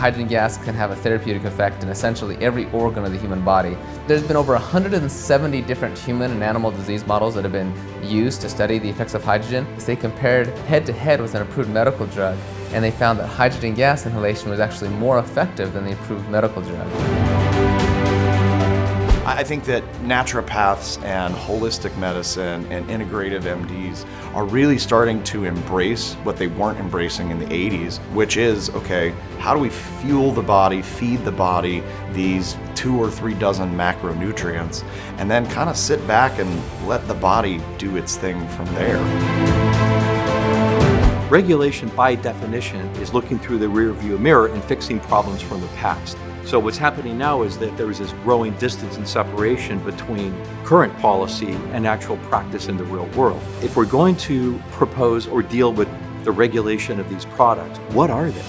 hydrogen gas can have a therapeutic effect in essentially every organ of the human body. There's been over 170 different human and animal disease models that have been used to study the effects of hydrogen. They compared head-to-head with an approved medical drug, and they found that hydrogen gas inhalation was actually more effective than the approved medical drug. I think that naturopaths and holistic medicine and integrative MDs are really starting to embrace what they weren't embracing in the 80s, which is, okay, how do we fuel the body, feed the body these 2 or 3 dozen macronutrients, and then kind of sit back and let the body do its thing from there. Regulation, by definition, is looking through the rearview mirror and fixing problems from the past. So what's happening now is that there is this growing distance and separation between current policy and actual practice in the real world. If we're going to propose or deal with the regulation of these products, what are they?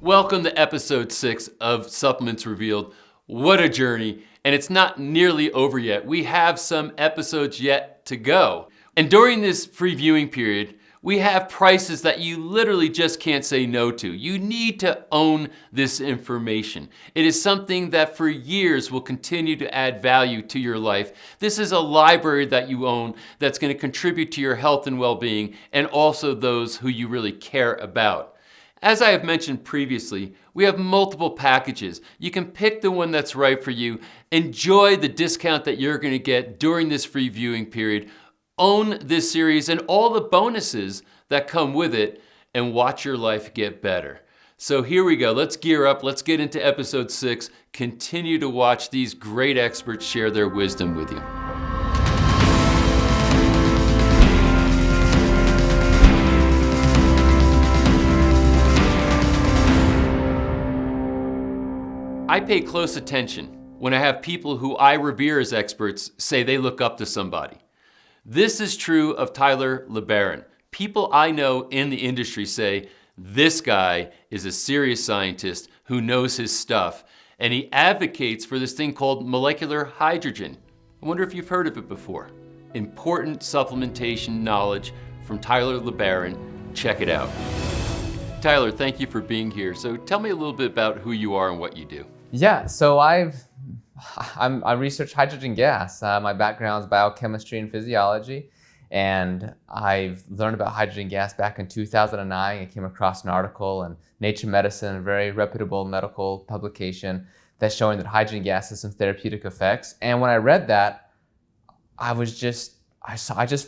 Welcome to episode 6 of Supplements Revealed. What a journey, and it's not nearly over yet. We have some episodes yet to go. And during this free viewing period, we have prices that you literally just can't say no to. You need to own this information. It is something that for years will continue to add value to your life. This is a library that you own that's going to contribute to your health and well-being, and also those who you really care about. As I have mentioned previously, we have multiple packages. You can pick the one that's right for you. Enjoy the discount that you're going to get during this free viewing period. Own this series and all the bonuses that come with it, and watch your life get better. So here we go. Let's gear up. Let's get into episode 6. Continue to watch these great experts share their wisdom with you. I pay close attention when I have people who I revere as experts say they look up to somebody. This is true of Tyler LeBaron. People I know in the industry say, this guy is a serious scientist who knows his stuff, and he advocates for this thing called molecular hydrogen. I wonder if you've heard of it before. Important supplementation knowledge from Tyler LeBaron. Check it out. Tyler, thank you for being here. So tell me a little bit about who you are and what you do. Yeah, so I research hydrogen gas. My background is biochemistry and physiology, and I've learned about hydrogen gas back in 2009. I came across an article in Nature Medicine, a very reputable medical publication, that's showing that hydrogen gas has some therapeutic effects. And when I read that, I just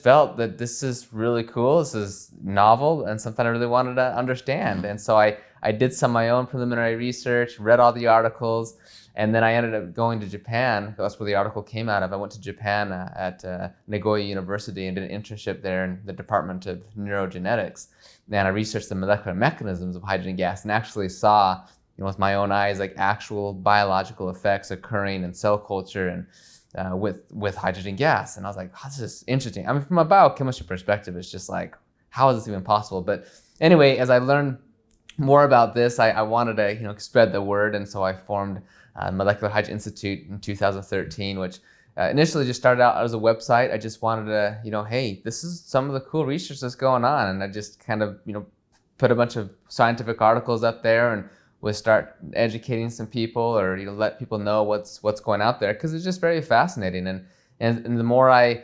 felt that this is really cool, this is novel, and something I really wanted to understand. And so I did some of my own preliminary research, read all the articles, and then I ended up going to Japan. That's where the article came out of. I went to Japan at Nagoya University and did an internship there in the Department of Neurogenetics. And I researched the molecular mechanisms of hydrogen gas and actually saw, with my own eyes, like actual biological effects occurring in cell culture and with hydrogen gas. And I was like, oh, this is interesting. I mean, from a biochemistry perspective, it's just like, how is this even possible? But anyway, as I learned more about this, I wanted to spread the word, and so I formed Molecular Hydrogen Institute in 2013, which initially just started out as a website. I just wanted to, hey, this is some of the cool research that's going on, and I just kind of, put a bunch of scientific articles up there and would start educating some people, or let people know what's going out there, because it's just very fascinating. And the more I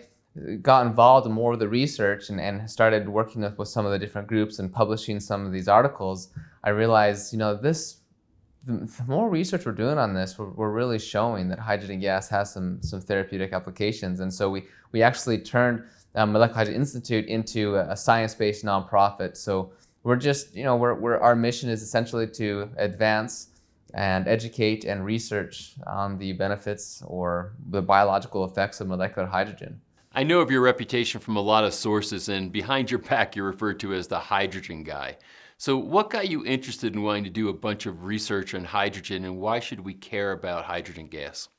got involved in more of the research and started working with some of the different groups and publishing some of these articles, I realized, the more research we're doing on this, we're really showing that hydrogen gas has some therapeutic applications. And so we actually turned Molecular Hydrogen Institute into a science-based nonprofit. So we're just, our mission is essentially to advance and educate and research on the benefits or the biological effects of molecular hydrogen. I know of your reputation from a lot of sources, and behind your back you're referred to as the hydrogen guy. So what got you interested in wanting to do a bunch of research on hydrogen, and why should we care about hydrogen gas?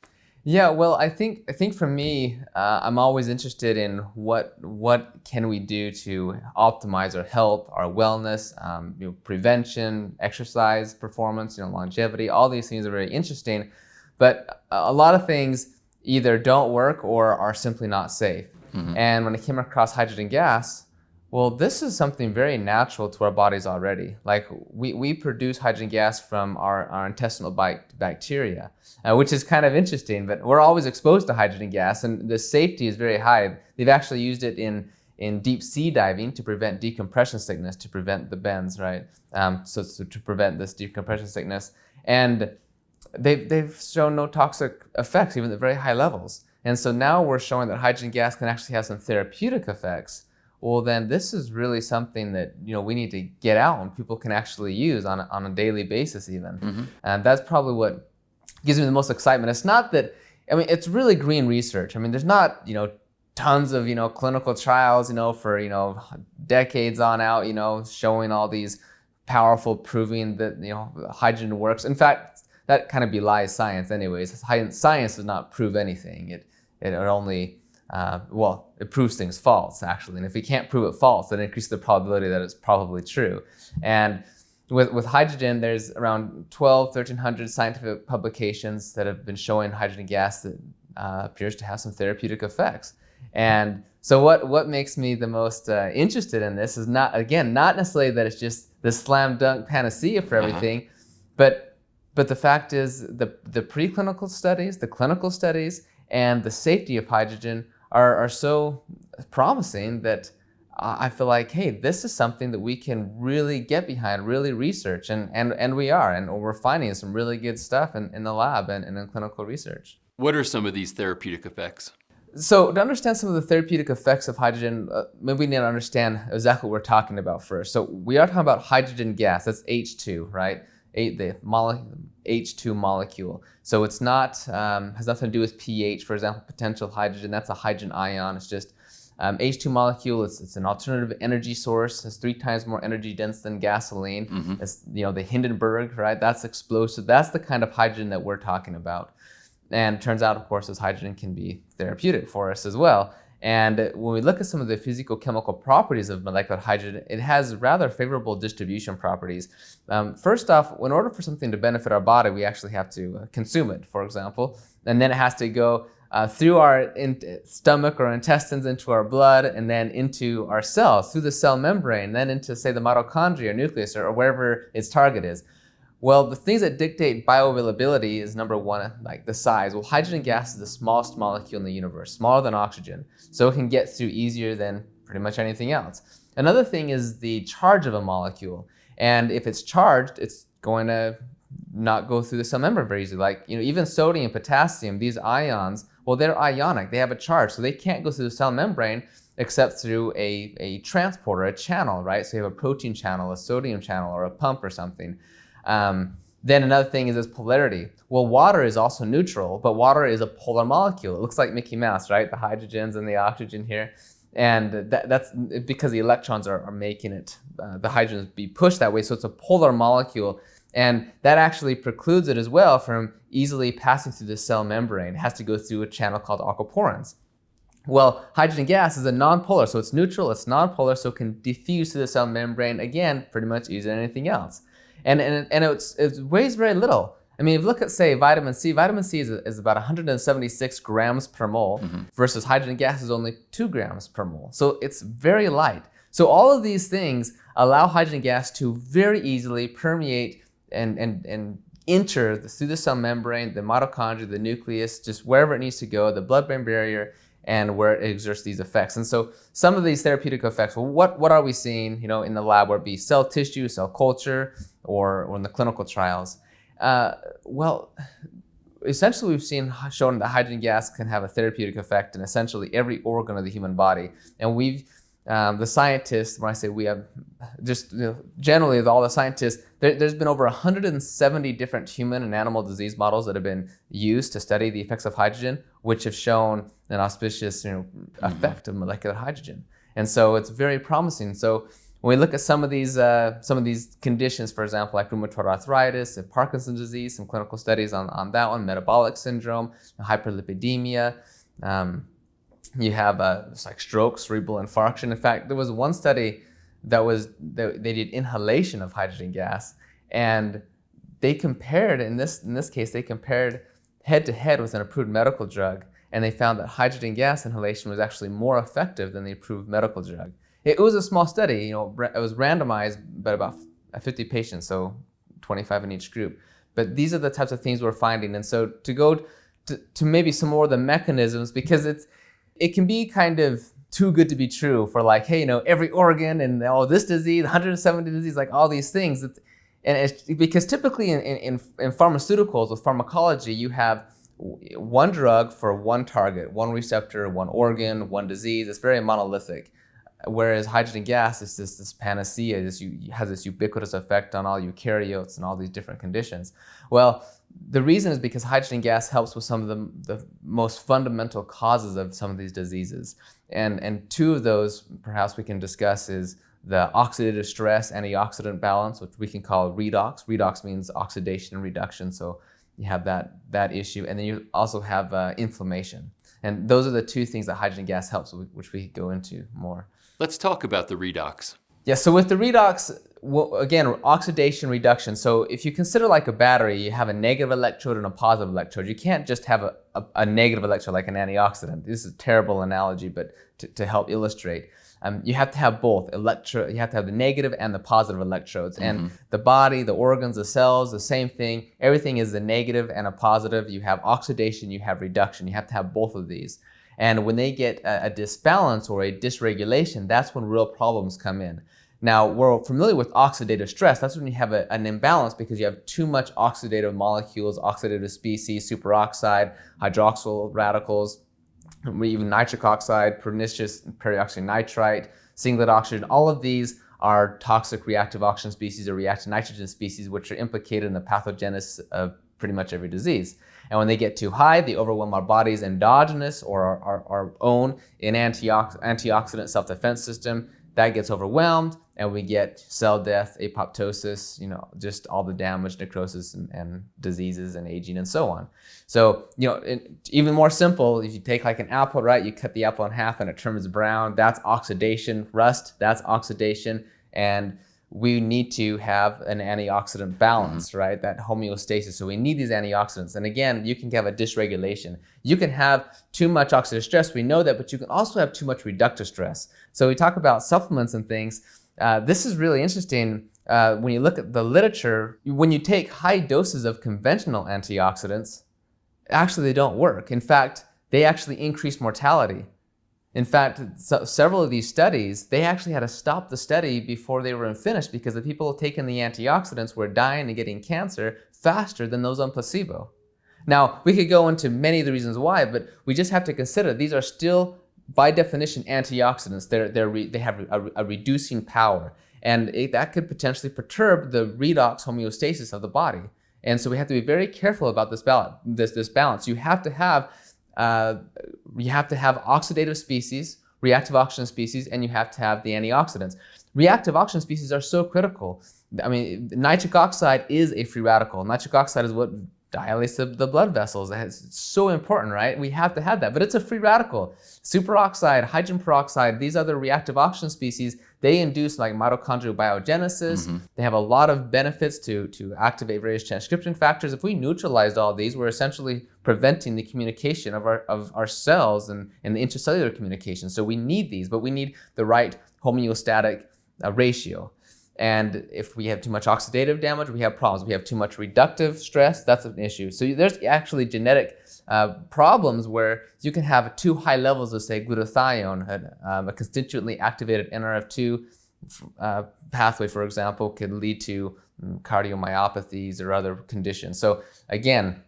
Yeah, well, I think for me, I'm always interested in what can we do to optimize our health, our wellness, prevention, exercise performance, longevity. All these things are very interesting, but a lot of things either don't work or are simply not safe. And when I came across hydrogen gas, well, this is something very natural to our bodies already. Like we produce hydrogen gas from our intestinal bacteria, which is kind of interesting, but we're always exposed to hydrogen gas and the safety is very high. They've actually used it in deep sea diving to prevent decompression sickness, to prevent the bends, right? So to prevent this decompression sickness. And they've shown no toxic effects, even at very high levels. And so now we're showing that hydrogen gas can actually have some therapeutic effects. Well, then this is really something that we need to get out and people can actually use on a daily basis even. And that's probably what gives me the most excitement. It's not that, it's really green research. There's not, tons of, clinical trials, for, decades on out, showing all these powerful, proving that, hydrogen works. In fact, that kind of belies science anyways. Science does not prove anything. It only, it proves things false, actually. And if we can't prove it false, then it increases the probability that it's probably true. And with hydrogen, there's around 1,300 scientific publications that have been showing hydrogen gas that appears to have some therapeutic effects. And so what makes me the most interested in this is not necessarily that it's just the slam dunk panacea for everything, but the fact is the preclinical studies, the clinical studies, and the safety of hydrogen are so promising that I feel like, hey, this is something that we can really get behind, really research, and we are, and we're finding some really good stuff in the lab and in clinical research. What are some of these therapeutic effects? So to understand some of the therapeutic effects of hydrogen, maybe we need to understand exactly what we're talking about first. So we are talking about hydrogen gas, that's H2, right? The H2 molecule. So it's not, has nothing to do with pH, for example, potential hydrogen, that's a hydrogen ion. It's just H2 molecule, it's an alternative energy source. It's 3 times more energy dense than gasoline. It's, the Hindenburg, right? That's explosive. That's the kind of hydrogen that we're talking about. And it turns out, of course, this hydrogen can be therapeutic for us as well. And when we look at some of the physical-chemical properties of molecular hydrogen, it has rather favorable distribution properties. First off, in order for something to benefit our body, we actually have to consume it, for example. And then it has to go through our stomach or intestines into our blood, and then into our cells, through the cell membrane, then into, say, the mitochondria or nucleus or wherever its target is. Well, the things that dictate bioavailability is number one, like the size. Well, hydrogen gas is the smallest molecule in the universe, smaller than oxygen, so it can get through easier than pretty much anything else. Another thing is the charge of a molecule. And if it's charged, it's going to not go through the cell membrane very easily. Like, even sodium, potassium, these ions, well, they're ionic, they have a charge, so they can't go through the cell membrane except through a transporter, a channel, right? So you have a protein channel, a sodium channel, or a pump or something. Then another thing is its polarity. Well, water is also neutral, but water is a polar molecule. It looks like Mickey Mouse, right? The hydrogens and the oxygen here. And that's because the electrons are making it, the hydrogens be pushed that way. So it's a polar molecule. And that actually precludes it as well from easily passing through the cell membrane. It has to go through a channel called aquaporins. Well, hydrogen gas is a nonpolar, so it's neutral, it's nonpolar, so it can diffuse through the cell membrane, again, pretty much easier than anything else. And it weighs very little. If you look at, say, vitamin C is about 176 grams per mole, versus hydrogen gas is only 2 grams per mole. So it's very light. So all of these things allow hydrogen gas to very easily permeate and enter through the cell membrane, the mitochondria, the nucleus, just wherever it needs to go, the blood-brain barrier, and where it exerts these effects. And so some of these therapeutic effects, well, what are we seeing, in the lab, whether it be cell tissue, cell culture, or in the clinical trials? Well, essentially we've shown that hydrogen gas can have a therapeutic effect in essentially every organ of the human body. And we've the scientists, when I say we have, just generally with all the scientists, there's been over 170 different human and animal disease models that have been used to study the effects of hydrogen, which have shown an auspicious effect of molecular hydrogen. And so it's very promising. So when we look at some of these conditions, for example, like rheumatoid arthritis and Parkinson's disease, some clinical studies on that one, metabolic syndrome, hyperlipidemia, you have it's like stroke, cerebral infarction. In fact, there was one study that they did inhalation of hydrogen gas, and they compared, in this case, they compared head to head with an approved medical drug, and they found that hydrogen gas inhalation was actually more effective than the approved medical drug. It was a small study, it was randomized, but about 50 patients, so 25 in each group. But these are the types of things we're finding. And so to go to maybe some more of the mechanisms, because it can be kind of too good to be true for like, hey, every organ and this disease, 170 disease, like all these things. Because typically in pharmaceuticals, with pharmacology, you have one drug for one target, one receptor, one organ, one disease. It's very monolithic. Whereas hydrogen gas is this panacea, has this ubiquitous effect on all eukaryotes and all these different conditions. Well, the reason is because hydrogen gas helps with some of the most fundamental causes of some of these diseases. And two of those perhaps we can discuss is the oxidative stress antioxidant balance, which we can call redox. Redox means oxidation and reduction, so you have that issue. And then you also have inflammation. And those are the two things that hydrogen gas helps with, which we go into more. Let's talk about the redox. Yeah, so with the redox, again, oxidation reduction. So if you consider like a battery, you have a negative electrode and a positive electrode. You can't just have a negative electrode like an antioxidant. This is a terrible analogy, but to help illustrate, you have to have both. You have to have the negative and the positive electrodes. And the body, the organs, the cells, the same thing. Everything is a negative and a positive. You have oxidation, you have reduction. You have to have both of these. And when they get a disbalance or a dysregulation, that's when real problems come in. Now, we're familiar with oxidative stress. That's when you have an imbalance because you have too much oxidative molecules, oxidative species, superoxide, hydroxyl radicals, even nitric oxide, pernicious peroxynitrite, singlet oxygen. All of these are toxic reactive oxygen species or reactive nitrogen species, which are implicated in the pathogenesis of pretty much every disease. And when they get too high, they overwhelm our body's endogenous or our own antioxidant self-defense system. That gets overwhelmed, and we get cell death, apoptosis, just all the damage, necrosis, and diseases and aging and so on. So, even more simple, if you take like an apple, right, you cut the apple in half and it turns brown, that's oxidation. Rust, that's oxidation. And we need to have an antioxidant balance, right? That homeostasis. So we need these antioxidants. And again, you can have a dysregulation. You can have too much oxidative stress, we know that, but you can also have too much reductive stress. So we talk about supplements and things. This is really interesting. When you look at the literature, when you take high doses of conventional antioxidants, actually they don't work. In fact, they actually increase mortality. In fact, several of these studies, they actually had to stop the study before they were finished because the people taking the antioxidants were dying and getting cancer faster than those on placebo. Now, we could go into many of the reasons why, but we just have to consider these are still, by definition, antioxidants. They have a reducing power, and that could potentially perturb the redox homeostasis of the body. And so we have to be very careful about this balance. You have to have oxidative species, reactive oxygen species, and you have to have the antioxidants. Reactive oxygen species are so critical. I mean, nitric oxide is a free radical. Nitric oxide is what dilates the blood vessels. It's so important, right? We have to have that, but it's a free radical. Superoxide, hydrogen peroxide, these other reactive oxygen species, they induce like mitochondrial biogenesis. They have a lot of benefits to activate various transcription factors. If we neutralized all these, we're essentially preventing the communication of our cells and the intracellular communication. So we need these, but we need the right homeostatic ratio. And if we have too much oxidative damage, we have problems. We have too much reductive stress, that's an issue. So there's actually genetic problems where you can have too high levels of, say, glutathione, a constitutively activated NRF2 pathway, for example, could lead to cardiomyopathies or other conditions. So again,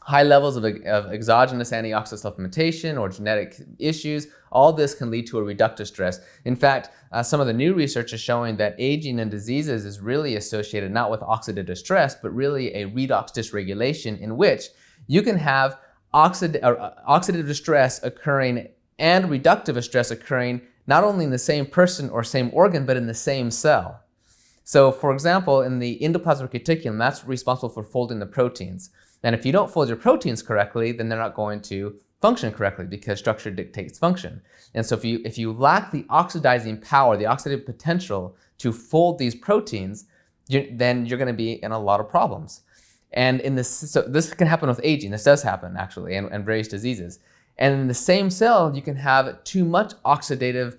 high levels of exogenous antioxidant supplementation or genetic issues, all this can lead to a reductive stress. In fact, some of the new research is showing that aging and diseases is really associated not with oxidative stress, but really a redox dysregulation in which you can have oxidative stress occurring and reductive stress occurring not only in the same person or same organ, but in the same cell. So for example, in the endoplasmic reticulum, that's responsible for folding the proteins. And if you don't fold your proteins correctly, then they're not going to function correctly because structure dictates function. And so if you lack the oxidizing power, the oxidative potential to fold these proteins, then you're going to be in a lot of problems. And so this can happen with aging. This does happen actually, and various diseases. And in the same cell, you can have too much oxidative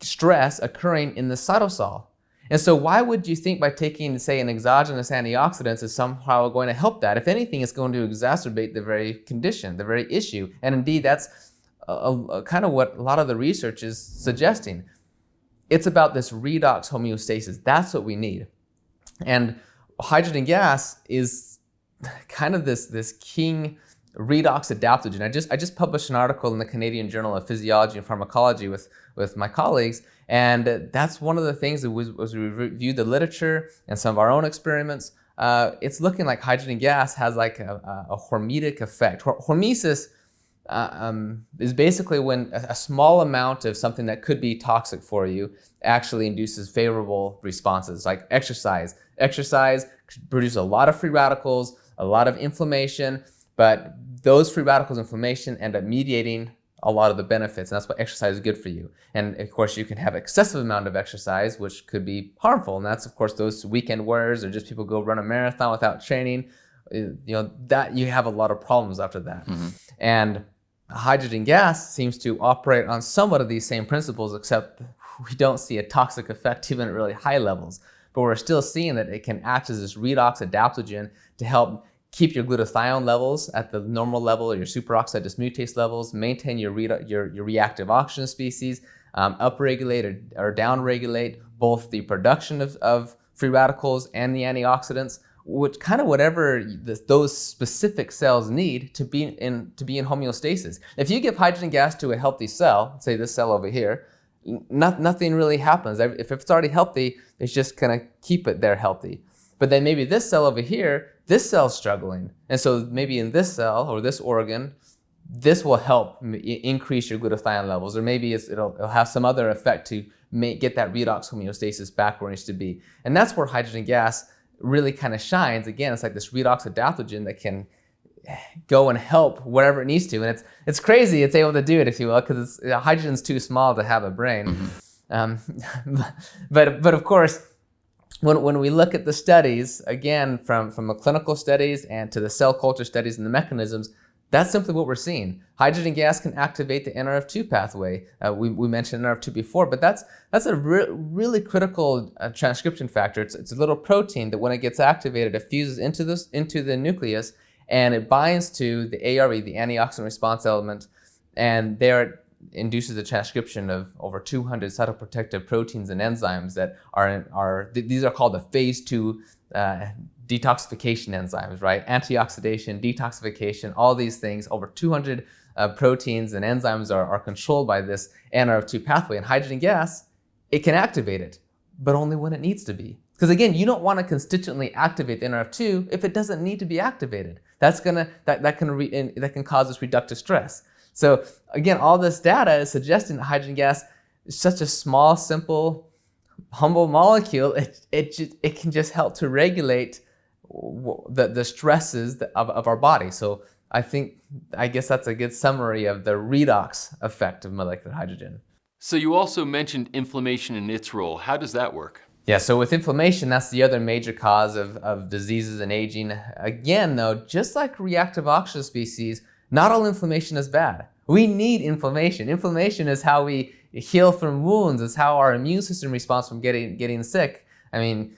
stress occurring in the cytosol. And so why would you think by taking, say, an exogenous antioxidants is somehow going to help that? If anything, it's going to exacerbate the very condition, the very issue. And indeed, that's kind of what a lot of the research is suggesting. It's about this redox homeostasis. That's what we need. And hydrogen gas is kind of this king redox adaptogen. I just published an article in the Canadian Journal of Physiology and Pharmacology with my colleagues, and that's one of the things that was we reviewed the literature and some of our own experiments. It's looking like hydrogen gas has like a hormetic effect. Hormesis is basically when a small amount of something that could be toxic for you actually induces favorable responses, like exercise. Exercise produces a lot of free radicals, a lot of inflammation, but those free radicals inflammation end up mediating a lot of the benefits, and that's why exercise is good for you. And of course, you can have excessive amount of exercise, which could be harmful, and that's of course those weekend warriors or just people go run a marathon without training. That you have a lot of problems after that. Mm-hmm. And hydrogen gas seems to operate on somewhat of these same principles, except we don't see a toxic effect even at really high levels. But we're still seeing that it can act as this redox adaptogen to help keep your glutathione levels at the normal level, or your superoxide dismutase levels, maintain your reactive oxygen species, upregulate or downregulate both the production of free radicals and the antioxidants, which kind of whatever those specific cells need to be in homeostasis. If you give hydrogen gas to a healthy cell, say this cell over here, nothing really happens. If it's already healthy, it's just gonna keep it there healthy. But then maybe this cell over here, this cell's struggling. And so maybe in this cell or this organ, this will help increase your glutathione levels, or maybe it'll have some other effect to get that redox homeostasis back where it needs to be. And that's where hydrogen gas really kind of shines. Again, it's like this redox adaptogen that can go and help wherever it needs to. And it's crazy it's able to do it, if you will, because hydrogen's too small to have a brain. Mm-hmm. But of course, when we look at the studies, again, from the clinical studies and to the cell culture studies and the mechanisms, that's simply what we're seeing. Hydrogen gas can activate the NRF2 pathway. We mentioned NRF2 before, but that's a really critical transcription factor. It's a little protein that when it gets activated, it fuses into the nucleus, and it binds to the ARE, the antioxidant response element, and there it induces the transcription of over 200 cytoprotective proteins and enzymes that these are called the phase 2 detoxification enzymes, right? Antioxidation, detoxification, all these things, over 200 proteins and enzymes are controlled by this NRF2 pathway. And hydrogen gas, it can activate it, but only when it needs to be. Because again, you don't want to constitutively activate the NRF2 if it doesn't need to be activated. That can cause this reductive stress. So again, all this data is suggesting that hydrogen gas is such a small, simple, humble molecule. It can just help to regulate the stresses of our body. So I guess that's a good summary of the redox effect of molecular hydrogen. So you also mentioned inflammation and its role. How does that work? Yeah, so with inflammation, that's the other major cause of diseases and aging. Again, though, just like reactive oxygen species, not all inflammation is bad. We need inflammation. Inflammation is how we heal from wounds. It's how our immune system responds from getting sick. I mean,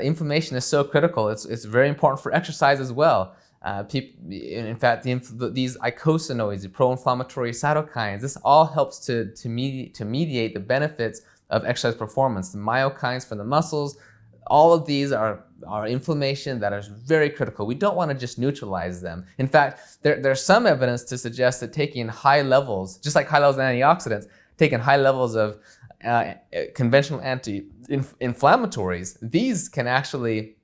inflammation is so critical. It's very important for exercise as well. In fact, these eicosanoids, the pro-inflammatory cytokines, this all helps to mediate the benefits of exercise performance. The myokines from the muscles, all of these are are inflammation that is very critical. We don't want to just neutralize them. In fact, there's some evidence to suggest that taking high levels, just like high levels of antioxidants, taking high levels of conventional anti-inflammatories, these can actually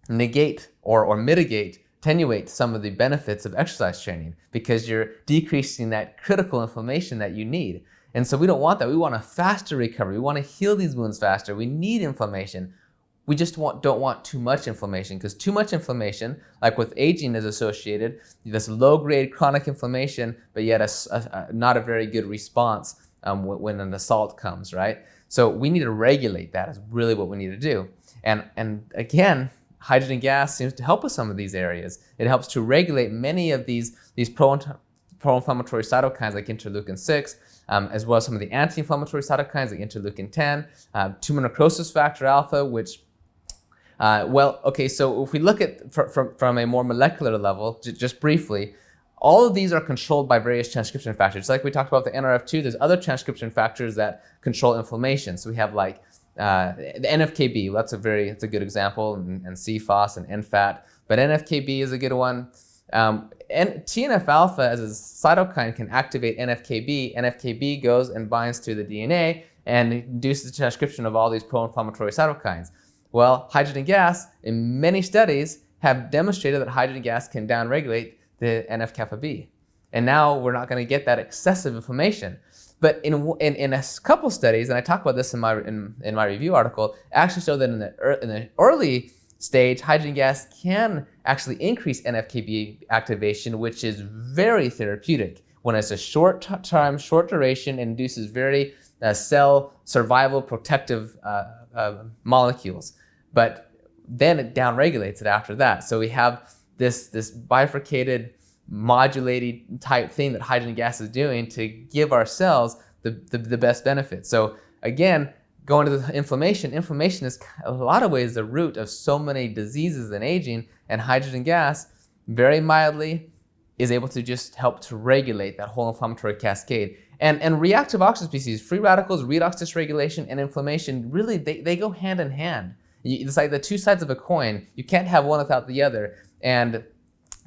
negate or mitigate, attenuate some of the benefits of exercise training because you're decreasing that critical inflammation that you need. And so we don't want that. We want a faster recovery. We want to heal these wounds faster. We need inflammation. We just don't want too much inflammation, because too much inflammation, like with aging, is associated this low-grade chronic inflammation, but yet not a very good response when an assault comes, right? So we need to regulate that is really what we need to do. And again, hydrogen gas seems to help with some of these areas. It helps to regulate many of these pro-inflammatory cytokines like interleukin-6, as well as some of the anti-inflammatory cytokines like interleukin-10, tumor necrosis factor alpha, which so if we look at from a more molecular level, just briefly, all of these are controlled by various transcription factors. Just like we talked about the NRF2, there's other transcription factors that control inflammation. So we have like the NFKB, that's a good example, and CFOS and NFAT, but NFKB is a good one. And TNF alpha as a cytokine can activate NFKB. NFKB goes and binds to the DNA and induces the transcription of all these pro-inflammatory cytokines. Well, hydrogen gas, in many studies, have demonstrated that hydrogen gas can downregulate the NF-kappa B. And now we're not going to get that excessive inflammation. But in a couple studies, and I talk about this in my review article, actually show that in the early stage, hydrogen gas can actually increase NF-kB activation, which is very therapeutic. When it's a short time, short duration, and induces very cell survival protective molecules. But then it downregulates it after that. So we have this bifurcated, modulated type thing that hydrogen gas is doing to give our cells the best benefit. So again, going to the inflammation is in a lot of ways the root of so many diseases and aging, and hydrogen gas very mildly is able to just help to regulate that whole inflammatory cascade. And reactive oxygen species, free radicals, redox dysregulation, and inflammation, really they go hand in hand. It's like the two sides of a coin. You can't have one without the other. And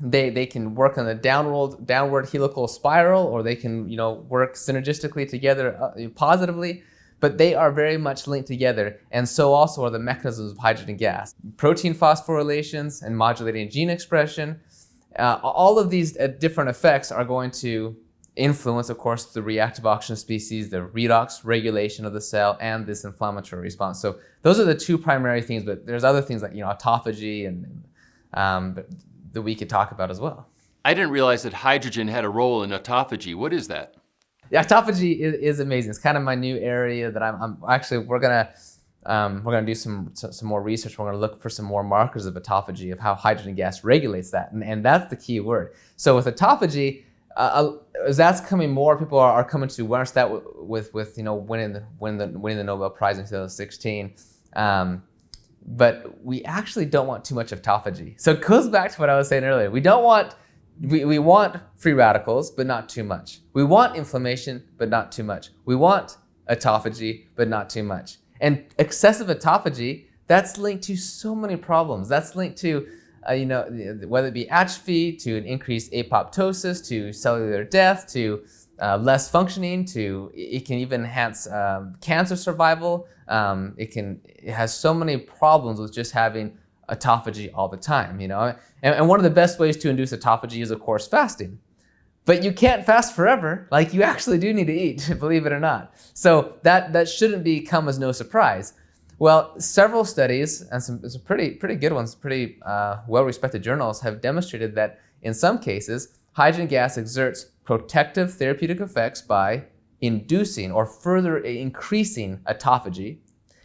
they can work on a downward helical spiral, or they can work synergistically together positively. But they are very much linked together, and so also are the mechanisms of hydrogen gas. Protein phosphorylations and modulating gene expression. All of these different effects are going to influence, of course, the reactive oxygen species, the redox regulation of the cell, and this inflammatory response. So those are the two primary things, but there's other things like autophagy and that we could talk about as well. I didn't realize that hydrogen had a role in autophagy. What is that? Yeah, autophagy is amazing. It's kind of my new area that I'm actually, we're gonna do some more research. We're gonna look for some more markers of autophagy, of how hydrogen gas regulates that, and that's the key word. So with autophagy, as that's coming more, people are coming to awareness that with winning the Nobel Prize in 2016. But we actually don't want too much autophagy. So it goes back to what I was saying earlier. We want free radicals, but not too much. We want inflammation, but not too much. We want autophagy, but not too much. And excessive autophagy, that's linked to so many problems. That's linked to, whether it be atrophy, to an increased apoptosis, to cellular death, to less functioning, to it can even enhance cancer survival. It has so many problems with just having autophagy all the time, And one of the best ways to induce autophagy is, of course, fasting. But you can't fast forever. Like, you actually do need to eat, believe it or not. So that shouldn't come as no surprise. Well, several studies, and some pretty good ones, pretty well-respected journals, have demonstrated that in some cases, hydrogen gas exerts protective therapeutic effects by inducing or further increasing autophagy,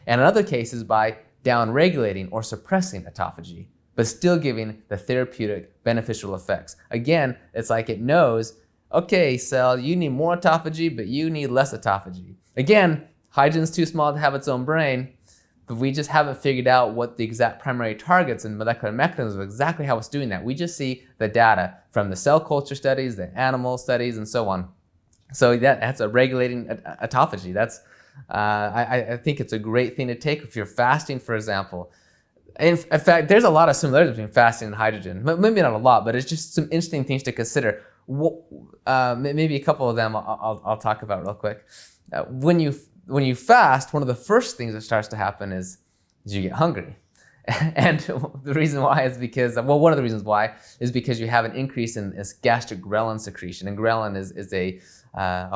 and in other cases by downregulating or suppressing autophagy, but still giving the therapeutic beneficial effects. Again, it's like it knows, okay, cell, you need more autophagy, but you need less autophagy. Again, hydrogen's too small to have its own brain, but we just haven't figured out what the exact primary targets and molecular mechanisms of exactly how it's doing that. We just see the data from the cell culture studies, the animal studies, and so on. So that's a regulating autophagy. That's I think it's a great thing to take if you're fasting, for example. In fact, there's a lot of similarities between fasting and hydrogen. Maybe not a lot, but it's just some interesting things to consider. Maybe a couple of them I'll talk about real quick. When you fast, one of the first things that starts to happen is you get hungry. And the reason why is because, one of the reasons why is because you have an increase in this gastric ghrelin secretion. And ghrelin is a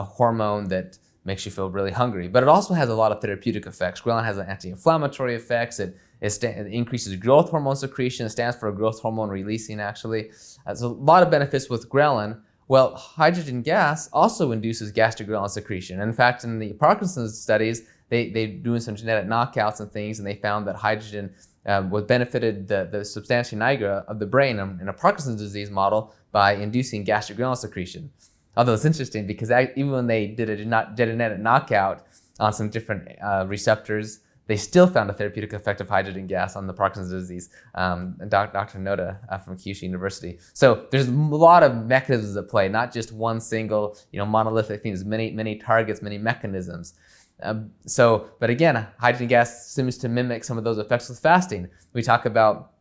hormone that makes you feel really hungry. But it also has a lot of therapeutic effects. Ghrelin has anti-inflammatory effects. It increases growth hormone secretion. It stands for growth hormone releasing, actually. There's a lot of benefits with ghrelin. Well, hydrogen gas also induces gastric ghrelin secretion. In fact, in the Parkinson's studies, they're doing some genetic knockouts and things, and they found that hydrogen benefited the substantia nigra of the brain in a Parkinson's disease model by inducing gastric ghrelin secretion. Although it's interesting because even when they did a genetic knockout on some different receptors, they still found a therapeutic effect of hydrogen gas on the Parkinson's disease. Dr. Noda from Kyushu University. So there's a lot of mechanisms at play, not just one single, monolithic thing. There's many targets, many mechanisms. But again, hydrogen gas seems to mimic some of those effects with fasting. We talk about,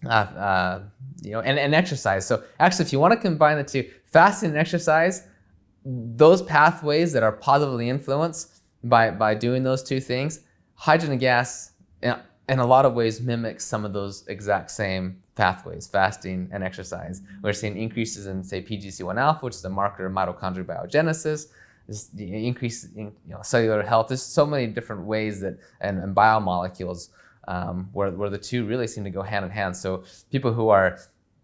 and exercise. So actually, if you want to combine the two, fasting and exercise, those pathways that are positively influenced by doing those two things, hydrogen gas in a lot of ways mimics some of those exact same pathways, fasting and exercise. We're seeing increases in, say, PGC1 alpha, which is a marker of mitochondrial biogenesis. The increase in cellular health. There's so many different ways that and biomolecules where the two really seem to go hand in hand. So people who are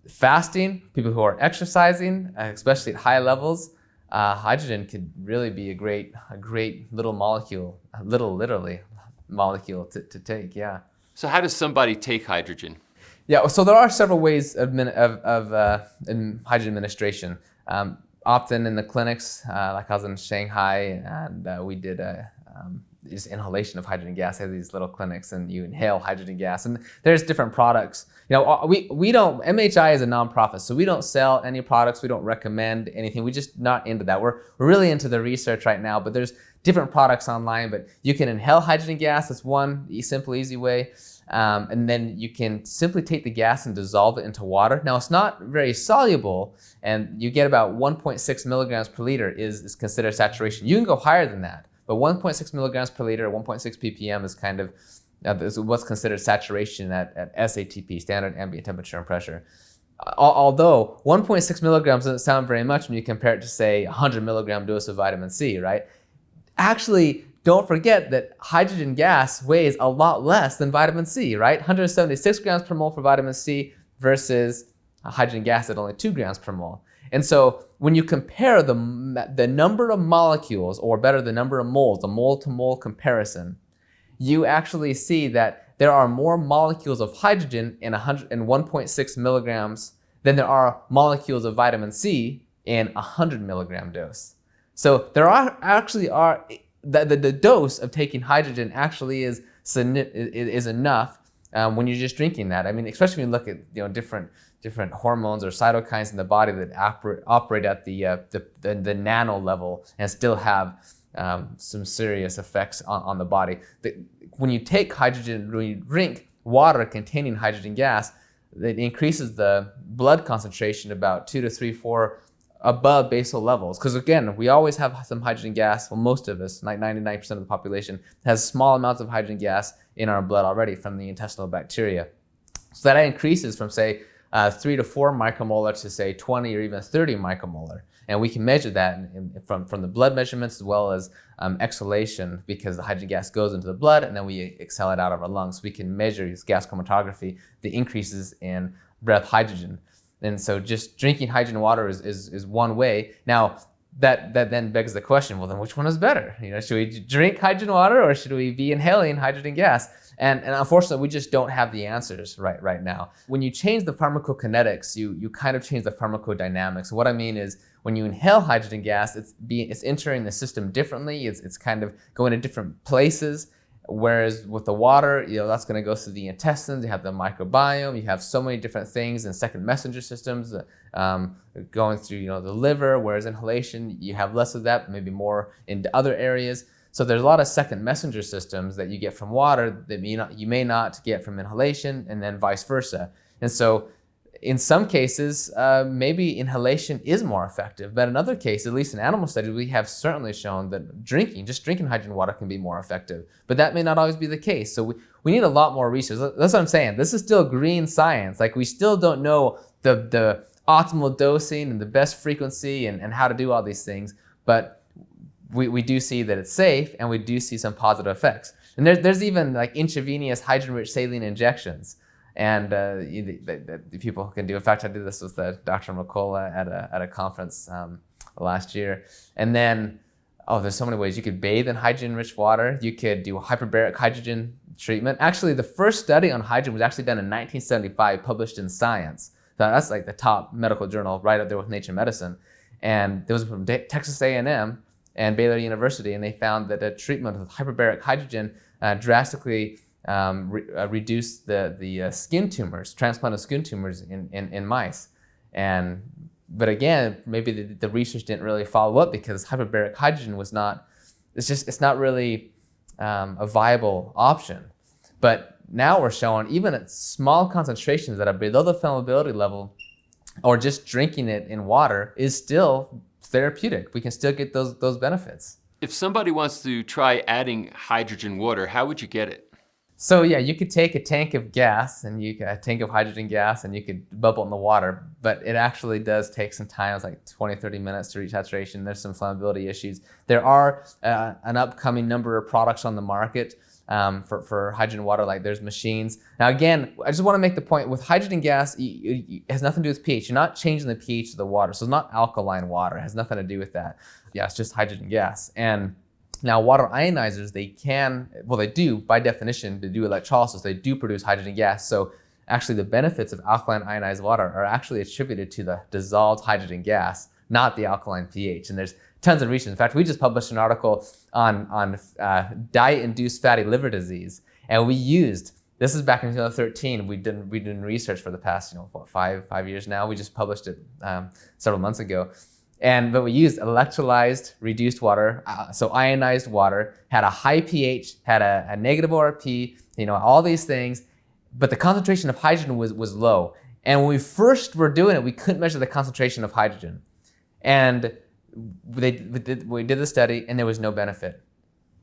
fasting, people who are exercising, especially at high levels, hydrogen could really be a great little molecule, literally molecule to take. Yeah. So how does somebody take hydrogen? Yeah. So there are several ways of hydrogen administration. Often in the clinics, like I was in Shanghai, and we did just inhalation of hydrogen gas. They have these little clinics, and you inhale hydrogen gas. And there's different products. We don't. MHI is a nonprofit, so we don't sell any products. We don't recommend anything. We're just not into that. We're really into the research right now. But there's different products online. But you can inhale hydrogen gas. That's one simple, easy way. And then you can simply take the gas and dissolve it into water. Now, it's not very soluble, and you get about 1.6 milligrams per liter is considered saturation. You can go higher than that, but 1.6 milligrams per liter, 1.6 ppm is kind of is what's considered saturation at SATP, standard ambient temperature and pressure. Although 1.6 milligrams doesn't sound very much when you compare it to, say, a 100 milligram dose of vitamin C, right? Actually, don't forget that hydrogen gas weighs a lot less than vitamin C, right? 176 grams per mole for vitamin C versus hydrogen gas at only 2 grams per mole. And so when you compare the number of molecules, or better, the number of moles, the mole-to-mole comparison, you actually see that there are more molecules of hydrogen in 1.6 milligrams than there are molecules of vitamin C in a 100 milligram dose. So there are the dose of taking hydrogen actually is enough when you're just drinking that. I mean, especially when you look at different hormones or cytokines in the body that operate at the nano level and still have some serious effects on the body. When you take hydrogen, when you drink water containing hydrogen gas, it increases the blood concentration about 2 to 3, 4 above basal levels. Because again, we always have some hydrogen gas. Well, most of us, like 99% of the population, has small amounts of hydrogen gas in our blood already from the intestinal bacteria. So that increases from, say, 3 to 4 micromolar to, say, 20 or even 30 micromolar. And we can measure that from the blood measurements as well as exhalation, because the hydrogen gas goes into the blood and then we exhale it out of our lungs. We can measure with gas chromatography the increases in breath hydrogen. And so just drinking hydrogen water is one way. Now, that then begs the question, well, then which one is better? Should we drink hydrogen water or should we be inhaling hydrogen gas? And unfortunately, we just don't have the answers right now. When you change the pharmacokinetics, you kind of change the pharmacodynamics. What I mean is, when you inhale hydrogen gas, it's entering the system differently. It's kind of going to different places. Whereas with the water, that's going to go through the intestines. You have the microbiome. You have so many different things and second messenger systems going through, the liver. Whereas inhalation, you have less of that, maybe more into other areas. So there's a lot of second messenger systems that you get from water that you may not get from inhalation, and then vice versa. And so in some cases, maybe inhalation is more effective, but in other cases, at least in animal studies, we have certainly shown that just drinking hydrogen water can be more effective, but that may not always be the case. So we need a lot more research. That's what I'm saying. This is still green science. Like, we still don't know the optimal dosing and the best frequency and how to do all these things, but we do see that it's safe, and we do see some positive effects. And there's even like intravenous hydrogen-rich saline injections. And people can do. In fact, I did this with Dr. McCullough at a conference last year. And then, there's so many ways. You could bathe in hydrogen-rich water. You could do hyperbaric hydrogen treatment. Actually, the first study on hydrogen was actually done in 1975, published in Science. So that's like the top medical journal, right up there with Nature Medicine. And it was from Texas A&M and Baylor University, and they found that a treatment with hyperbaric hydrogen drastically reduce the skin tumors, transplanted skin tumors in mice. But again, maybe the research didn't really follow up, because hyperbaric hydrogen it's not really a viable option. But now we're showing, even at small concentrations that are below the flammability level, or just drinking it in water, is still therapeutic. We can still get those benefits. If somebody wants to try adding hydrogen water, how would you get it? So yeah, you could take a tank of gas and a tank of hydrogen gas, and you could bubble it in the water, but it actually does take some time. It's like 20, 30 minutes to reach saturation. There's some flammability issues. There are an upcoming number of products on the market for hydrogen water, like there's machines. Now again, I just want to make the point, with hydrogen gas, it has nothing to do with pH. You're not changing the pH of the water. So it's not alkaline water. It has nothing to do with that. Yeah, it's just hydrogen gas. And now, water ionizers, they do, by definition, to do electrolysis, they do produce hydrogen gas. So actually the benefits of alkaline ionized water are actually attributed to the dissolved hydrogen gas, not the alkaline pH. And there's tons of research. In fact, we just published an article on diet-induced fatty liver disease. And this is back in 2013, we did research for the past, five years now. We just published it several months ago. But we used electrolyzed reduced water, so ionized water, had a high pH, had a negative ORP, all these things, but the concentration of hydrogen was low. And when we first were doing it, we couldn't measure the concentration of hydrogen. And we did the study, and there was no benefit.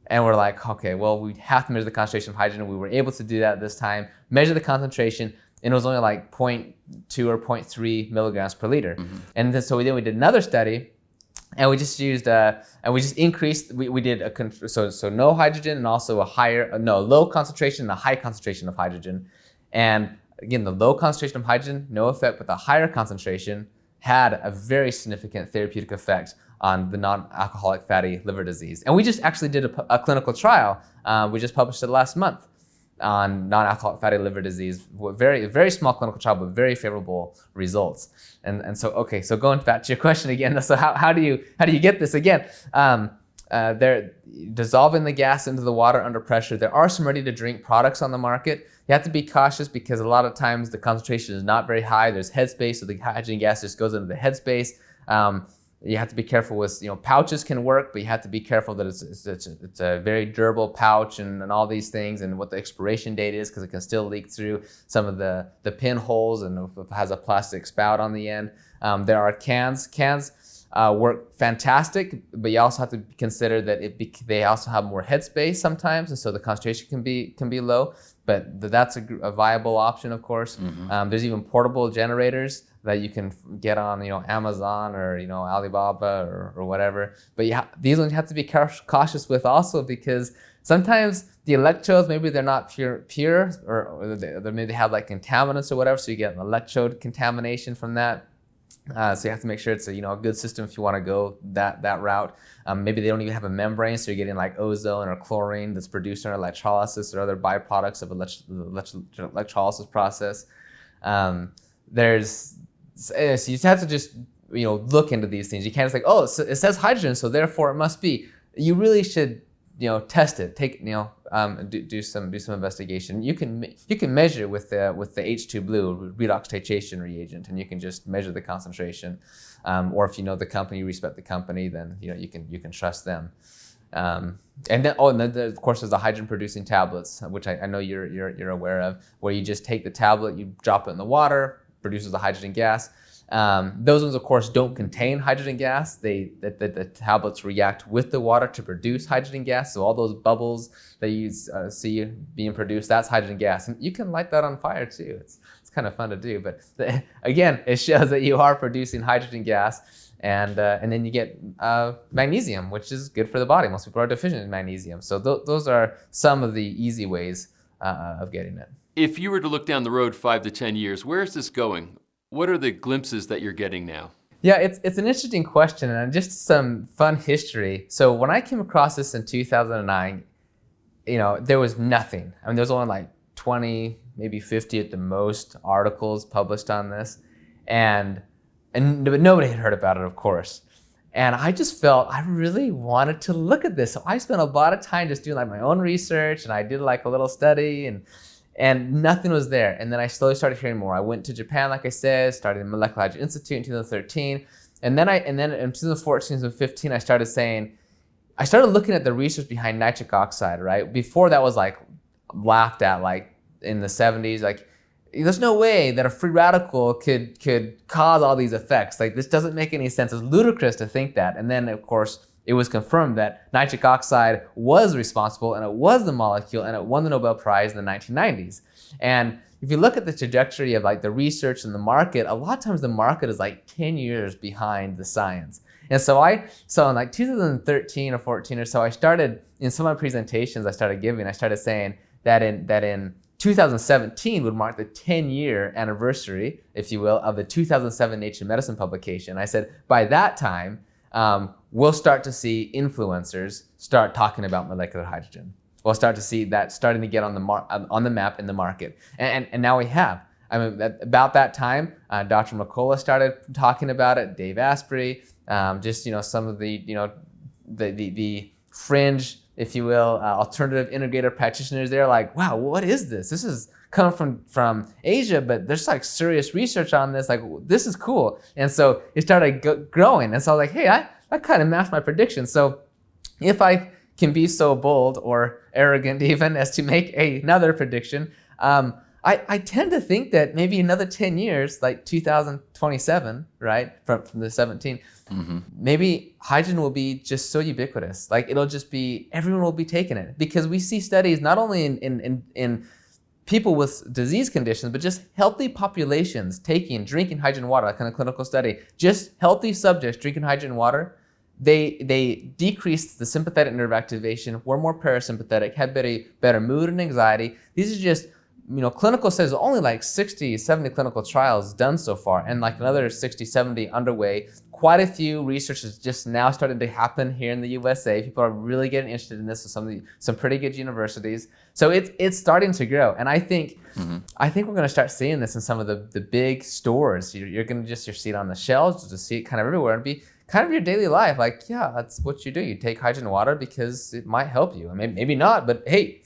And we're like, okay, well, we have to measure the concentration of hydrogen. We were able to do that this time, measure the concentration, and it was only like 0.2 or 0.3 milligrams per liter. Mm-hmm. And then we did another study, and we just used increased. We did so no hydrogen, and also low concentration and a high concentration of hydrogen. And again, the low concentration of hydrogen, no effect, but the higher concentration had a very significant therapeutic effect on the non-alcoholic fatty liver disease. And we just actually did a clinical trial. We just published it last month on non-alcoholic fatty liver disease. Very, very small clinical trial, but very favorable results. And so going back to your question again, so how do you get this again? They're dissolving the gas into the water under pressure. There are some ready-to-drink products on the market. You have to be cautious, because a lot of times the concentration is not very high. There's headspace, so the hydrogen gas just goes into the headspace. You have to be careful with, pouches can work, but you have to be careful that it's a very durable pouch and all these things, and what the expiration date is, because it can still leak through some of the pinholes, and if it has a plastic spout on the end. There are cans. Cans work fantastic, but you also have to consider that they also have more headspace sometimes, and so the concentration can be low. But that's a viable option, of course. Mm-hmm. There's even portable generators that you can get on, Amazon or Alibaba or whatever. But these ones you have to be cautious with also, because sometimes the electrodes, maybe they're not pure, or maybe they have like contaminants or whatever, so you get an electrode contamination from that. So you have to make sure it's a good system if you want to go that route. Maybe they don't even have a membrane, so you're getting like ozone or chlorine that's produced in electrolysis or other byproducts of the electrolysis process. So you just have to just look into these things. You can't just like, it says hydrogen, so therefore it must be. You really should test it. Take do some investigation. You can measure with the H2 blue redox titration reagent, and you can just measure the concentration. Or if you know the company, you respect the company, then you can trust them. And then, of course, there's the hydrogen-producing tablets, which I know you're aware of, where you just take the tablet, you drop it in the water, produces the hydrogen gas. Those ones, of course, don't contain hydrogen gas. The tablets react with the water to produce hydrogen gas. So all those bubbles that you see being produced, that's hydrogen gas. And you can light that on fire too. It's kind of fun to do. But again, it shows that you are producing hydrogen gas. And then you get magnesium, which is good for the body. Most people are deficient in magnesium. So those are some of the easy ways of getting it. If you were to look down the road 5 to 10 years, where is this going? What are the glimpses that you're getting now? Yeah, it's an interesting question, and just some fun history. So when I came across this in 2009, there was nothing. I mean, there was only like 20, maybe 50 at the most articles published on this, but nobody had heard about it, of course. And I just felt I really wanted to look at this. So I spent a lot of time just doing like my own research, and I did like a little study, and nothing was there. And then I slowly started hearing more. I went to Japan, like I said, started the Molecular Hydrogen Institute in 2013. And then in 2014, 2015, I started looking at the research behind nitric oxide, right? Before that was like laughed at, like in the 70s, like there's no way that a free radical could cause all these effects. Like this doesn't make any sense. It's ludicrous to think that. And then of course, it was confirmed that nitric oxide was responsible, and it was the molecule, and it won the Nobel Prize in the 1990s. And if you look at the trajectory of like the research and the market, a lot of times the market is like 10 years behind the science. And so in like 2013 or 14 or so, I started, in some of my presentations I started saying that in 2017 would mark the 10-year anniversary, if you will, of the 2007 Nature Medicine publication. I said, by that time, we'll start to see influencers start talking about molecular hydrogen. We'll start to see that starting to get on the map in the market. And now we have. I mean, about that time, Dr. McCullough started talking about it, Dave Asprey, some of the fringe, if you will, alternative integrative practitioners. They're like, wow, what is this? This is coming from Asia, but there's like serious research on this. Like, this is cool. And so it started growing. And so I was like, hey, I kind of matched my prediction. So if I can be so bold or arrogant even as to make another prediction, I tend to think that maybe another 10 years, like 2027, right, from the 17, maybe hydrogen will be just so ubiquitous. Like it'll just be, everyone will be taking it, because we see studies not only in people with disease conditions, but just healthy populations drinking hydrogen water, like in a clinical study, just healthy subjects drinking hydrogen water. They decreased the sympathetic nerve activation, were more parasympathetic, had better mood and anxiety. These are just, clinical studies, only like 60, 70 clinical trials done so far, and like another 60, 70 underway. Quite a few research is just now starting to happen here in the USA. People are really getting interested in this with some pretty good universities. So it's starting to grow. And I think we're going to start seeing this in some of the big stores. You're going to just see it on the shelves, just see it kind of everywhere, and be kind of your daily life. Like, yeah, that's what you do. You take hydrogen water because it might help you. I mean, maybe not, but hey,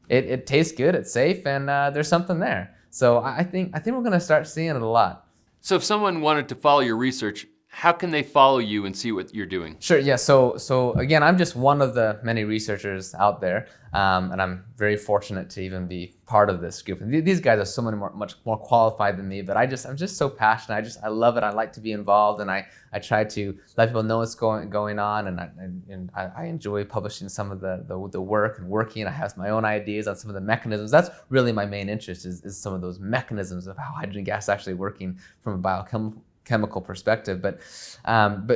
it tastes good, it's safe, and there's something there. So I think we're going to start seeing it a lot. So if someone wanted to follow your research, how can they follow you and see what you're doing? Sure, yeah. So again, I'm just one of the many researchers out there, and I'm very fortunate to even be part of this group. And these guys are so much more qualified than me, but I'm just so passionate. I love it. I like to be involved, and I try to let people know what's going on, and I enjoy publishing some of the work and working. I have my own ideas on some of the mechanisms. That's really my main interest, is some of those mechanisms of how hydrogen gas is actually working from a biochemical perspective. But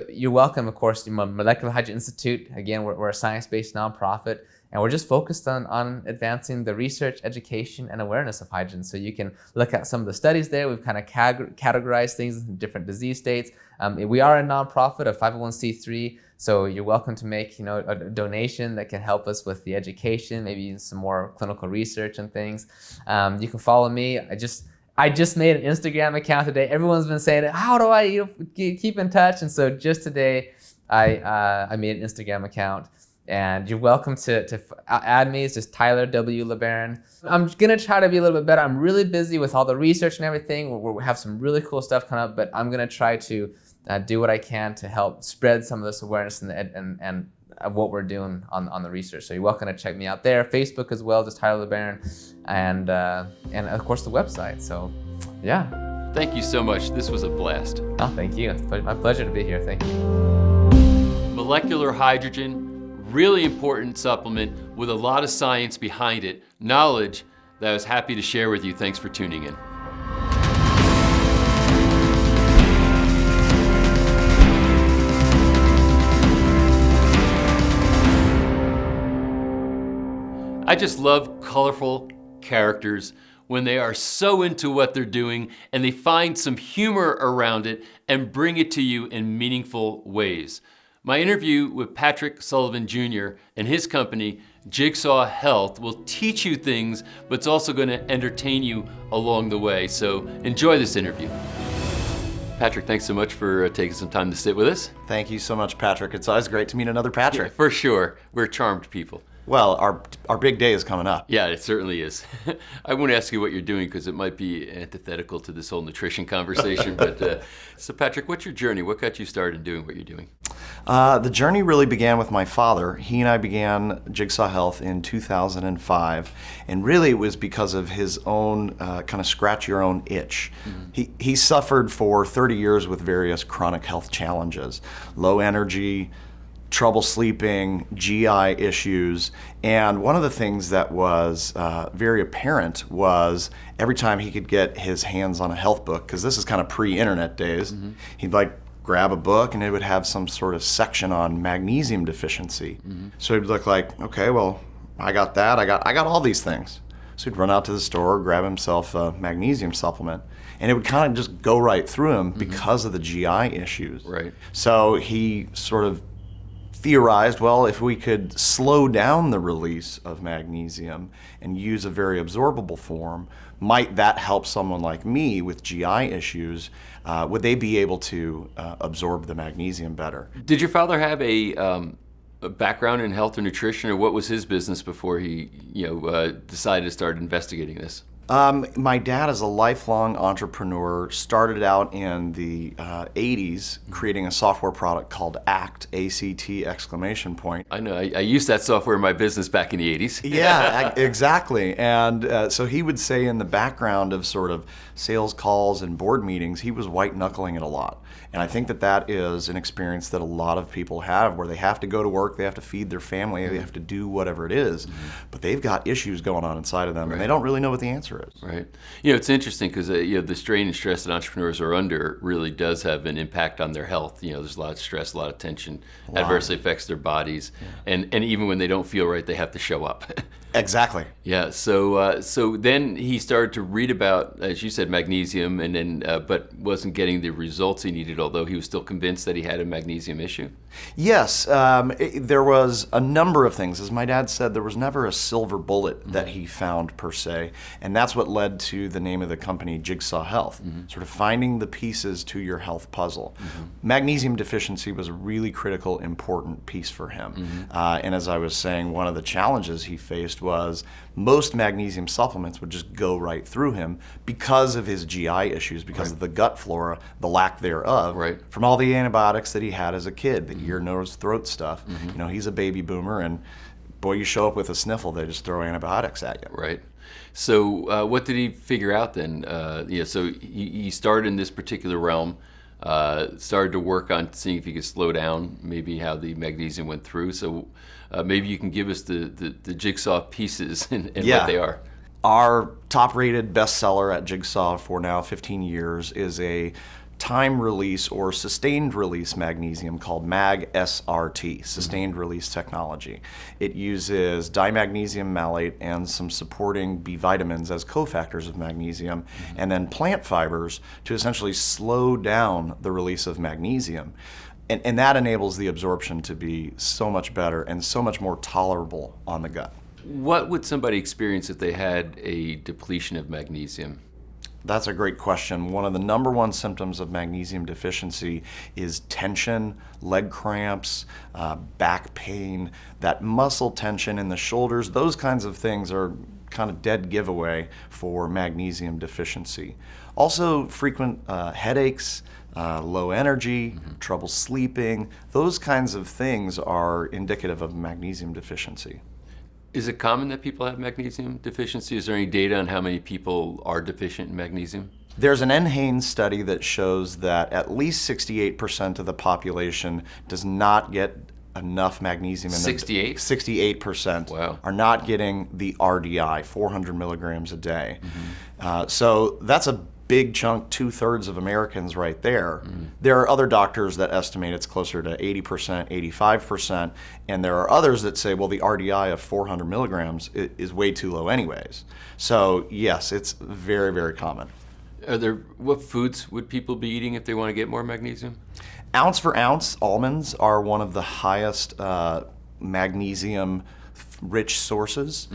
you're welcome, of course. Molecular Hydrogen Institute, again, we're a science-based nonprofit, and we're just focused on advancing the research, education, and awareness of hydrogen. So you can look at some of the studies there. We've kind of categorized things in different disease states. We are a nonprofit, a 501c3, so you're welcome to make a donation that can help us with the education, maybe some more clinical research and things. You can follow me. I just made an Instagram account today. Everyone's been saying, how do I keep in touch? And so just today, I made an Instagram account, and you're welcome to add me. It's just Tyler W. LeBaron. I'm gonna try to be a little bit better. I'm really busy with all the research and everything. We have some really cool stuff coming up, but I'm gonna try to do what I can to help spread some of this awareness and what we're doing on the research. So you're welcome to check me out there. Facebook as well, just Tyler LeBaron, and of course the website. So yeah. Thank you so much. This was a blast. Oh, thank you. It's my pleasure to be here. Thank you. Molecular hydrogen, really important supplement with a lot of science behind it, knowledge that I was happy to share with you. Thanks for tuning in. I just love colorful characters when they are so into what they're doing and they find some humor around it and bring it to you in meaningful ways. My interview with Patrick Sullivan Jr. and his company, Jigsaw Health, will teach you things, but it's also going to entertain you along the way. So enjoy this interview. Patrick, thanks so much for taking some time to sit with us. Thank you so much, Patrick. It's always great to meet another Patrick. For sure. We're charmed people. Well, our big day is coming up. Yeah, it certainly is. I won't ask you what you're doing because it might be antithetical to this whole nutrition conversation. But so, Patrick, what's your journey? What got you started doing what you're doing? The journey really began with my father. He and I began Jigsaw Health in 2005, and really it was because of his own kind of scratch your own itch. Mm-hmm. He suffered for 30 years with various chronic health challenges, low energy, trouble sleeping, GI issues, and one of the things that was very apparent was every time he could get his hands on a health book, because this is kind of pre-internet days, mm-hmm. he'd like grab a book and it would have some sort of section on magnesium deficiency. Mm-hmm. So he'd look like, okay, well, I got that, I got all these things. So he'd run out to the store, grab himself a magnesium supplement, and it would kind of just go right through him mm-hmm. because of the GI issues. Right. So he sort of theorized, well, if we could slow down the release of magnesium and use a very absorbable form, might that help someone like me with GI issues? Would they be able to absorb the magnesium better? Did your father have a background in health or nutrition, or what was his business before he decided to start investigating this? My dad is a lifelong entrepreneur, started out in the 80s creating a software product called ACT, A-C-T exclamation point. I know, I used that software in my business back in the 80s. Yeah, exactly. And so he would say in the background of sort of sales calls and board meetings, he was white knuckling it a lot. And I think that that is an experience that a lot of people have where they have to go to work, they have to feed their family, they have to do whatever it is, but they've got issues going on inside of them and they don't really know what the answer is. Right. It's interesting because the strain and stress that entrepreneurs are under really does have an impact on their health. There's a lot of stress, a lot of tension, adversely affects their bodies. Yeah. And even when they don't feel right, they have to show up. Exactly. Yeah. So then he started to read about, as you said, magnesium, and then but wasn't getting the results he needed, although he was still convinced that he had a magnesium issue. Yes, there was a number of things. As my dad said, there was never a silver bullet that he found per se, and that's what led to the name of the company, Jigsaw Health, sort of finding the pieces to your health puzzle. Magnesium deficiency was a really critical, important piece for him. And as I was saying, one of the challenges he faced was most magnesium supplements would just go right through him because of his GI issues, because of the gut flora, the lack thereof, from all the antibiotics that he had as a kid, the ear, nose, throat stuff. He's a baby boomer, and boy, you show up with a sniffle, they just throw antibiotics at you. Right. So what did he figure out then? So he started in this particular realm, started to work on seeing if he could slow down maybe how the magnesium went through. So maybe you can give us the jigsaw pieces and what they are. Our top-rated bestseller at Jigsaw for now 15 years is a time-release or sustained-release magnesium called MAG-SRT, sustained-release technology. It uses dimagnesium malate and some supporting B vitamins as cofactors of magnesium, and then plant fibers to essentially slow down the release of magnesium. And that enables the absorption to be so much better and so much more tolerable on the gut. What would somebody experience if they had a depletion of magnesium? That's a great question. One of the number one symptoms of magnesium deficiency is tension, leg cramps, back pain, that muscle tension in the shoulders. Those kinds of things are kind of dead giveaway for magnesium deficiency. Also, frequent headaches, low energy, trouble sleeping, those kinds of things are indicative of magnesium deficiency. Is it common that people have magnesium deficiency? Is there any data on how many people are deficient in magnesium? There's an NHANES study that shows that at least 68% of the population does not get enough magnesium in 68? 68% Wow. are not getting the RDI, 400 milligrams a day. So that's a big chunk, 2/3 of Americans right there. There are other doctors that estimate it's closer to 80%, 85%, and there are others that say, well, the RDI of 400 milligrams is way too low anyways. So yes, it's very, very common. What foods would people be eating if they want to get more magnesium? Ounce for ounce, almonds are one of the highest magnesium-rich sources.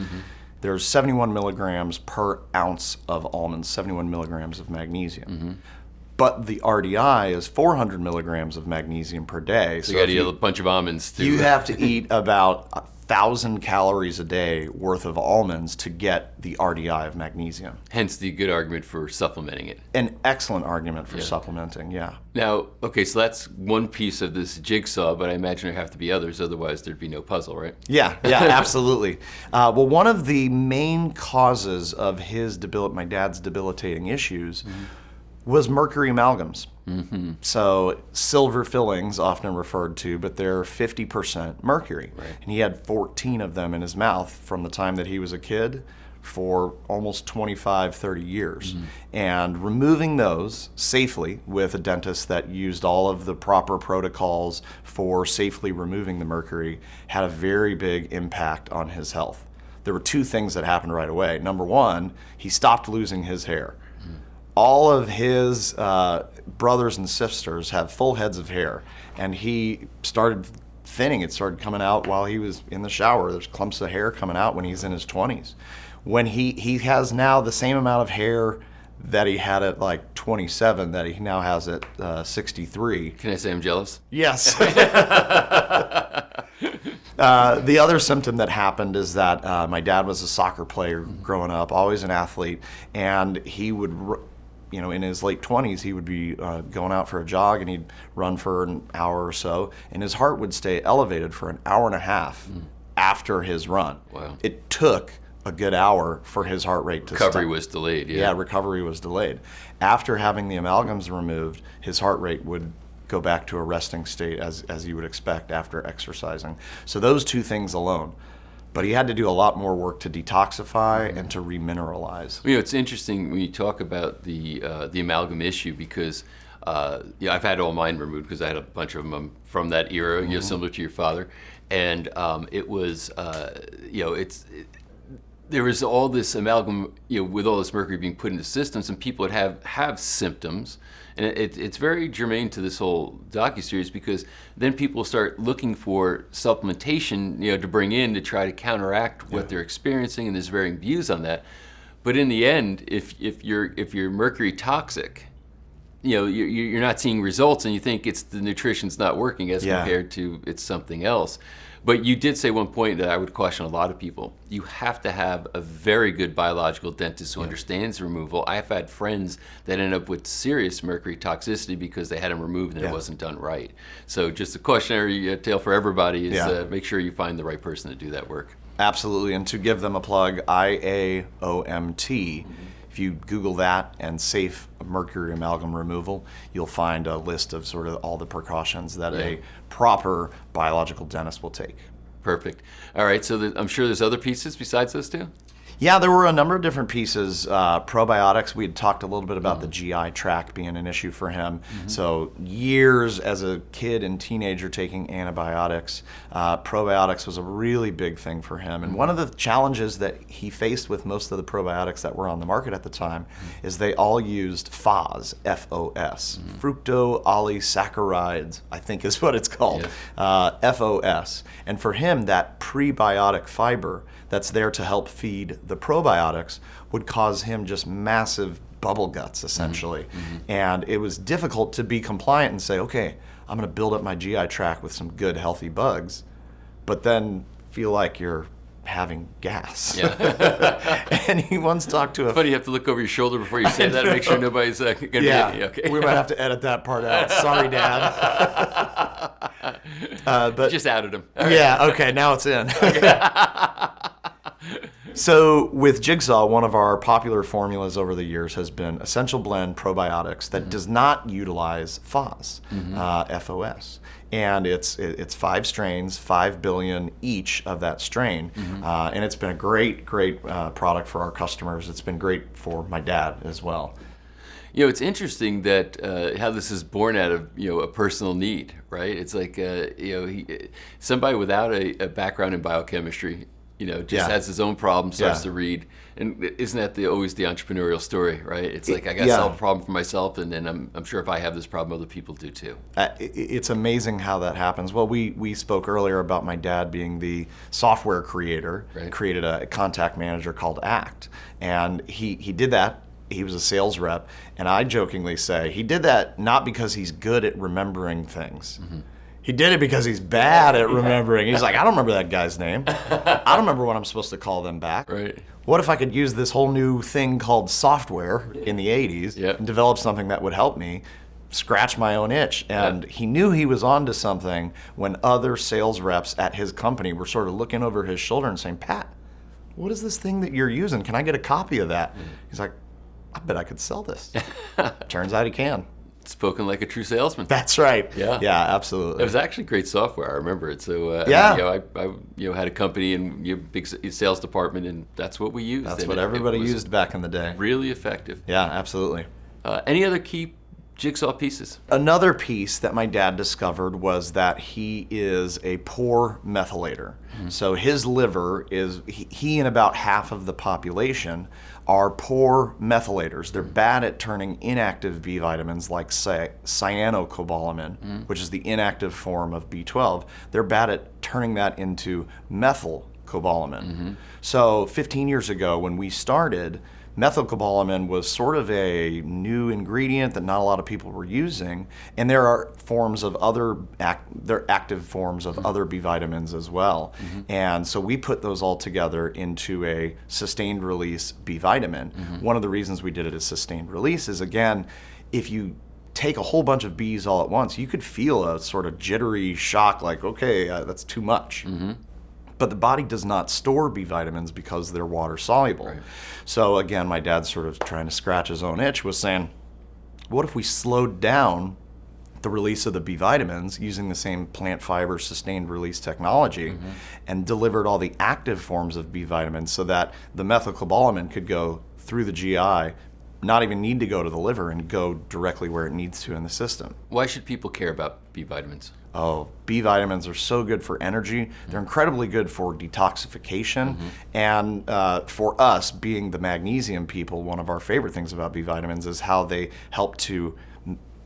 There's 71 milligrams per ounce of almonds, 71 milligrams of magnesium. But the RDI is 400 milligrams of magnesium per day. So you got to eat a bunch of almonds too. You have to eat about 1,000 calories a day worth of almonds to get the RDI of magnesium. Hence the good argument for supplementing it. An excellent argument for supplementing, yeah. Now, okay, so that's one piece of this jigsaw, but I imagine there have to be others, otherwise there'd be no puzzle, right? Yeah, absolutely. Well, one of the main causes of my dad's debilitating issues was mercury amalgams. So silver fillings, often referred to, but they're 50% mercury. Right. And he had 14 of them in his mouth from the time that he was a kid for almost 25, 30 years. And removing those safely with a dentist that used all of the proper protocols for safely removing the mercury had a very big impact on his health. There were two things that happened right away. Number one, he stopped losing his hair. All of his brothers and sisters have full heads of hair, and he started thinning. It started coming out while he was in the shower. There's clumps of hair coming out when he's in his 20s. When he has now the same amount of hair that he had at like 27 that he now has at 63. Can I say I'm jealous? Yes. The other symptom that happened is that my dad was a soccer player growing up, always an athlete, and he would, in his late 20s, he would be going out for a jog, and he'd run for an hour or so, and his heart would stay elevated for an hour and a half after his run. Wow. It took a good hour for his heart rate to Recovery stop. was delayed, Yeah, recovery was delayed. After having the amalgams removed, his heart rate would go back to a resting state as you would expect after exercising. So those two things alone. But he had to do a lot more work to detoxify and to remineralize. It's interesting when you talk about the amalgam issue because I've had all mine removed because I had a bunch of them from that era, similar to your father, and it was there was all this amalgam, with all this mercury being put into systems, and people would have symptoms. And it's very germane to this whole docuseries because then people start looking for supplementation, to bring in to try to counteract what they're experiencing, and there's varying views on that. But in the end, if you're mercury toxic, you're not seeing results, and you think it's the nutrition's not working as compared to it's something else. But you did say one point that I would caution a lot of people. You have to have a very good biological dentist who understands removal. I've had friends that end up with serious mercury toxicity because they had them removed and it wasn't done right. So just a cautionary tale for everybody is make sure you find the right person to do that work. Absolutely, and to give them a plug, IAOMT, if you Google that and safe mercury amalgam removal, you'll find a list of sort of all the precautions that a proper biological dentist will take. Perfect. All right, so I'm sure there's other pieces besides those two? Yeah, there were a number of different pieces. Probiotics, we had talked a little bit about the GI tract being an issue for him. So years as a kid and teenager taking antibiotics, probiotics was a really big thing for him. And one of the challenges that he faced with most of the probiotics that were on the market at the time is they all used FOS, F-O-S, fructooligosaccharides, I think is what it's called, FOS. And for him, that prebiotic fiber that's there to help feed the probiotics would cause him just massive bubble guts, essentially. And it was difficult to be compliant and say, okay, I'm going to build up my GI tract with some good, healthy bugs, but then feel like you're having gas. Yeah. And he once talked to a Funny, you have to look over your shoulder before you say that to make sure nobody's going to be okay. We might have to edit that part out. Sorry, Dad. But Just outed him. yeah, okay, now it's in. So with Jigsaw, one of our popular formulas over the years has been Essential Blend Probiotics that does not utilize FOS, FOS. And it's 5 strains, 5 billion each of that strain. And it's been a great product for our customers. It's been great for my dad as well. You know, it's interesting that how this is born out of, a personal need, right? It's like, somebody without a background in biochemistry, just has his own problem, starts to read. And isn't that always the entrepreneurial story, right? It's like, I got to solve a problem for myself, and then I'm sure if I have this problem, other people do too. It's amazing how that happens. Well, we spoke earlier about my dad being the software creator, created a contact manager called ACT. And he did that. He was a sales rep. And I jokingly say, he did that not because he's good at remembering things. He did it because he's bad at remembering. He's like, I don't remember that guy's name. I don't remember what I'm supposed to call them back. Right. What if I could use this whole new thing called software in the 80s and develop something that would help me scratch my own itch? And he knew he was onto something when other sales reps at his company were sort of looking over his shoulder and saying, Pat, what is this thing that you're using? Can I get a copy of that? He's like, I bet I could sell this. Turns out he can. Spoken like a true salesman. That's right. Yeah, absolutely. It was actually great software. I remember it. So I had a company and big sales department, and that's what we used. That's what everybody used back in the day. Really effective. Yeah, absolutely. Any other key jigsaw pieces? Another piece that my dad discovered was that he is a poor methylator. So his liver is, he and about half of the population are poor methylators. They're bad at turning inactive B vitamins like cyanocobalamin, which is the inactive form of B12. They're bad at turning that into methylcobalamin. So 15 years ago when we started, methylcobalamin was sort of a new ingredient that not a lot of people were using, and there are forms of active forms of other B vitamins as well. And so we put those all together into a sustained release B vitamin. One of the reasons we did it as sustained release is, again, if you take a whole bunch of Bs all at once, you could feel a sort of jittery shock, like, okay, that's too much. But the body does not store B vitamins because they're water soluble. So again, my dad, sort of trying to scratch his own itch, was saying, what if we slowed down the release of the B vitamins using the same plant fiber sustained release technology and delivered all the active forms of B vitamins so that the methylcobalamin could go through the GI, not even need to go to the liver, and go directly where it needs to in the system. Why should people care about B vitamins? Oh, B vitamins are so good for energy. They're incredibly good for detoxification. And for us, being the magnesium people, one of our favorite things about B vitamins is how they help to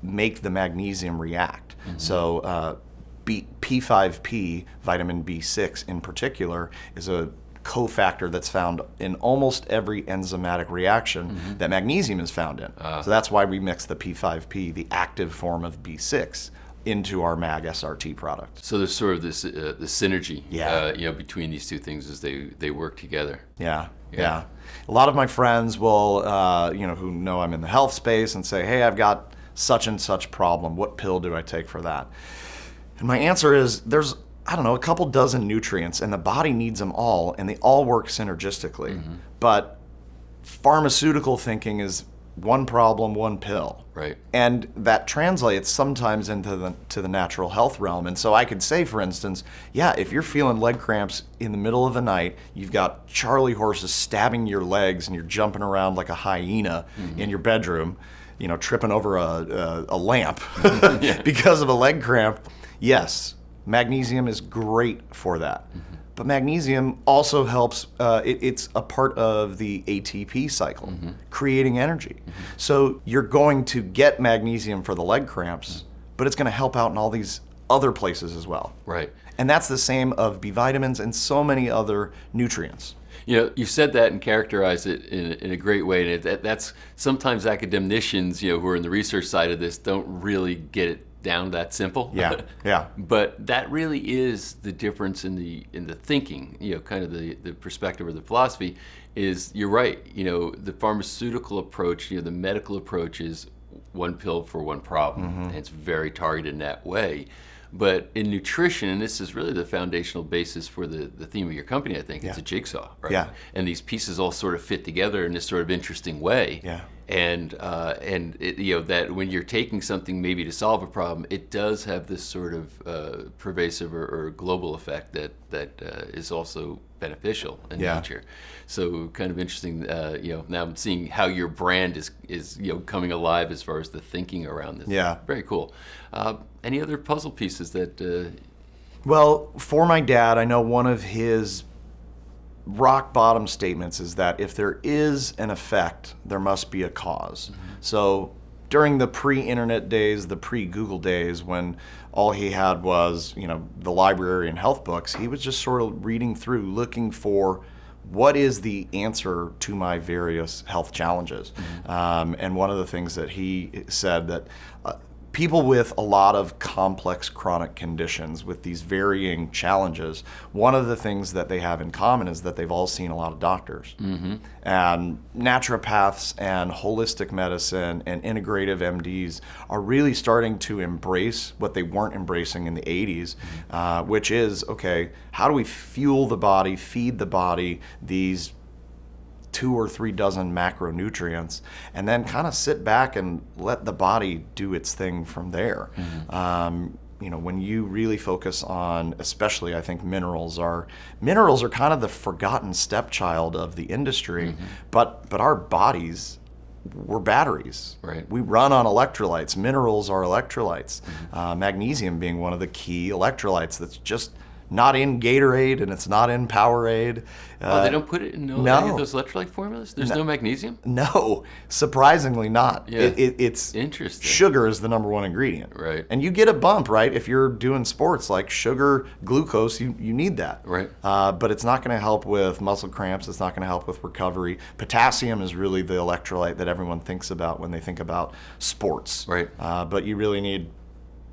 make the magnesium react. So P5P, vitamin B6 in particular, is a cofactor that's found in almost every enzymatic reaction that magnesium is found in. So that's why we mix the P5P, the active form of B6, into our MAG SRT product. So there's sort of this the synergy, between these two things as they work together. Yeah. A lot of my friends will, who know I'm in the health space, and say, hey, I've got such and such problem. What pill do I take for that? And my answer is, there's, a couple dozen nutrients, and the body needs them all, and they all work synergistically. But pharmaceutical thinking is one problem, one pill. Right. And that translates sometimes into the natural health realm. And so I could say, for instance, if you're feeling leg cramps in the middle of the night, you've got Charlie horses stabbing your legs, and you're jumping around like a hyena in your bedroom, tripping over a lamp because of a leg cramp. Yes, magnesium is great for that. But magnesium also helps, it's a part of the ATP cycle, creating energy. So you're going to get magnesium for the leg cramps, but it's going to help out in all these other places as well. Right. And that's the same of B vitamins and so many other nutrients. You said that and characterized it in a great way. And that's sometimes academicians, who are in the research side of this, don't really get it down that simple. Yeah, yeah. But that really is the difference in the thinking, kind of the perspective or the philosophy is, you're right, the pharmaceutical approach, the medical approach is one pill for one problem, and it's very targeted in that way. But in nutrition, and this is really the foundational basis for the theme of your company, I think, it's a jigsaw, right? Yeah. And these pieces all sort of fit together in this sort of interesting way. Yeah. And it, that when you're taking something maybe to solve a problem, it does have this sort of pervasive or global effect that is also beneficial in nature. So kind of interesting, now I'm seeing how your brand is coming alive as far as the thinking around this. Yeah. Very cool. Any other puzzle pieces that? Well, for my dad, I know one of his rock bottom statements is that if there is an effect, there must be a cause. So during the pre-internet days, the pre-Google days, when all he had was, the library and health books, he was just sort of reading through, looking for what is the answer to my various health challenges. And one of the things that he said that people with a lot of complex chronic conditions with these varying challenges, one of the things that they have in common is that they've all seen a lot of doctors. And naturopaths and holistic medicine and integrative MDs are really starting to embrace what they weren't embracing in the 80s, which is, okay, how do we fuel the body, feed the body these 2 or 3 dozen macronutrients, and then kind of sit back and let the body do its thing from there. When you really focus on, especially I think minerals are kind of the forgotten stepchild of the industry, but our bodies, we're batteries. Right. We run on electrolytes. Minerals are electrolytes. Magnesium being one of the key electrolytes that's just not in Gatorade and it's not in Powerade. They don't put it in any of those electrolyte formulas? There's no magnesium? No, surprisingly not. Yeah. It's interesting. Sugar is the number one ingredient. Right. And you get a bump, right? If you're doing sports like sugar, glucose, you need that. Right. But it's not going to help with muscle cramps. It's not going to help with recovery. Potassium is really the electrolyte that everyone thinks about when they think about sports. Right. But you really need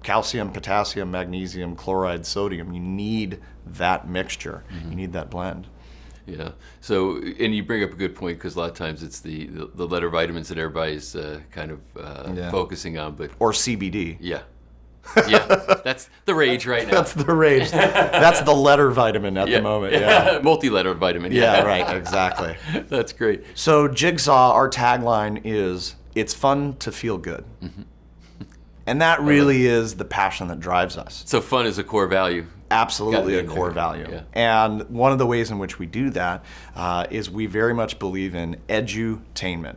calcium, potassium, magnesium, chloride, sodium. You need that mixture. You need that blend. Yeah. So, and you bring up a good point, because a lot of times it's the letter vitamins that everybody's kind of focusing on, but Or CBD. yeah, that's the rage right now. That's the rage. That's the letter vitamin at the moment. Yeah. Multi-letter vitamin. Yeah, right, exactly. That's great. So Jigsaw, our tagline is, it's fun to feel good. And that really is the passion that drives us. So fun is a core value. Absolutely a Got it in core there. value. Yeah. And one of the ways in which we do that is we very much believe in edutainment.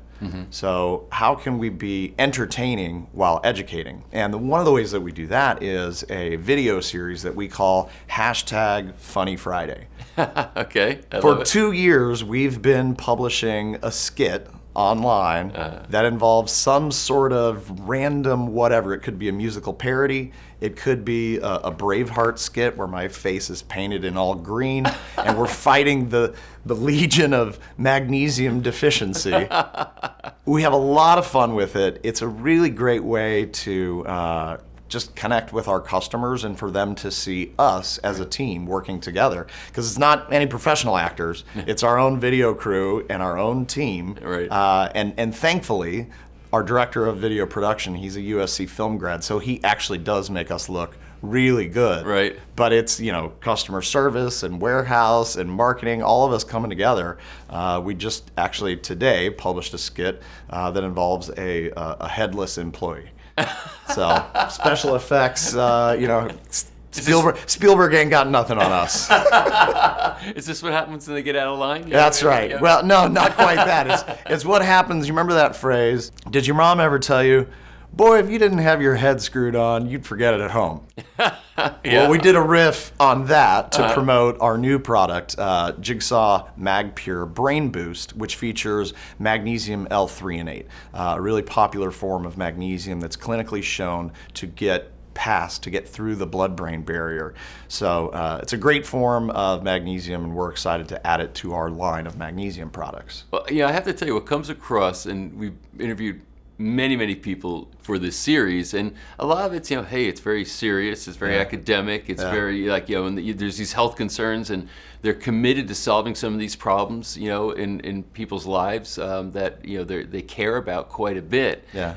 So how can we be entertaining while educating? And one of the ways that we do that is a video series that we call #FunnyFriday. Okay. I love For it. 2 years, we've been publishing a skit online that involves some sort of random whatever. It could be a musical parody. It could be a Braveheart skit where my face is painted in all green and we're fighting the legion of magnesium deficiency. We have a lot of fun with it. It's a really great way to just connect with our customers and for them to see us as a team working together, because it's not any professional actors. It's our own video crew and our own team. Right. And thankfully, our director of video production, he's a USC film grad, so he actually does make us look really good. Right. But it's, customer service and warehouse and marketing, all of us coming together. We just actually today published a skit that involves a headless employee. So special effects, Spielberg ain't got nothing on us. Is this what happens when they get out of line? That's right. Yeah. Well, no, not quite that. It's what happens. You remember that phrase? Did your mom ever tell you, boy, if you didn't have your head screwed on, you'd forget it at home? Well, we did a riff on that to promote our new product, Jigsaw MagPure Brain Boost, which features magnesium L-threonate, a really popular form of magnesium that's clinically shown to get through the blood-brain barrier. So it's a great form of magnesium, and we're excited to add it to our line of magnesium products. Well, I have to tell you, what comes across, and we've interviewed many people for this series, and a lot of it's, hey, it's very serious, it's very academic, it's very and there's these health concerns, and they're committed to solving some of these problems, in people's lives that they care about quite a bit. Yeah.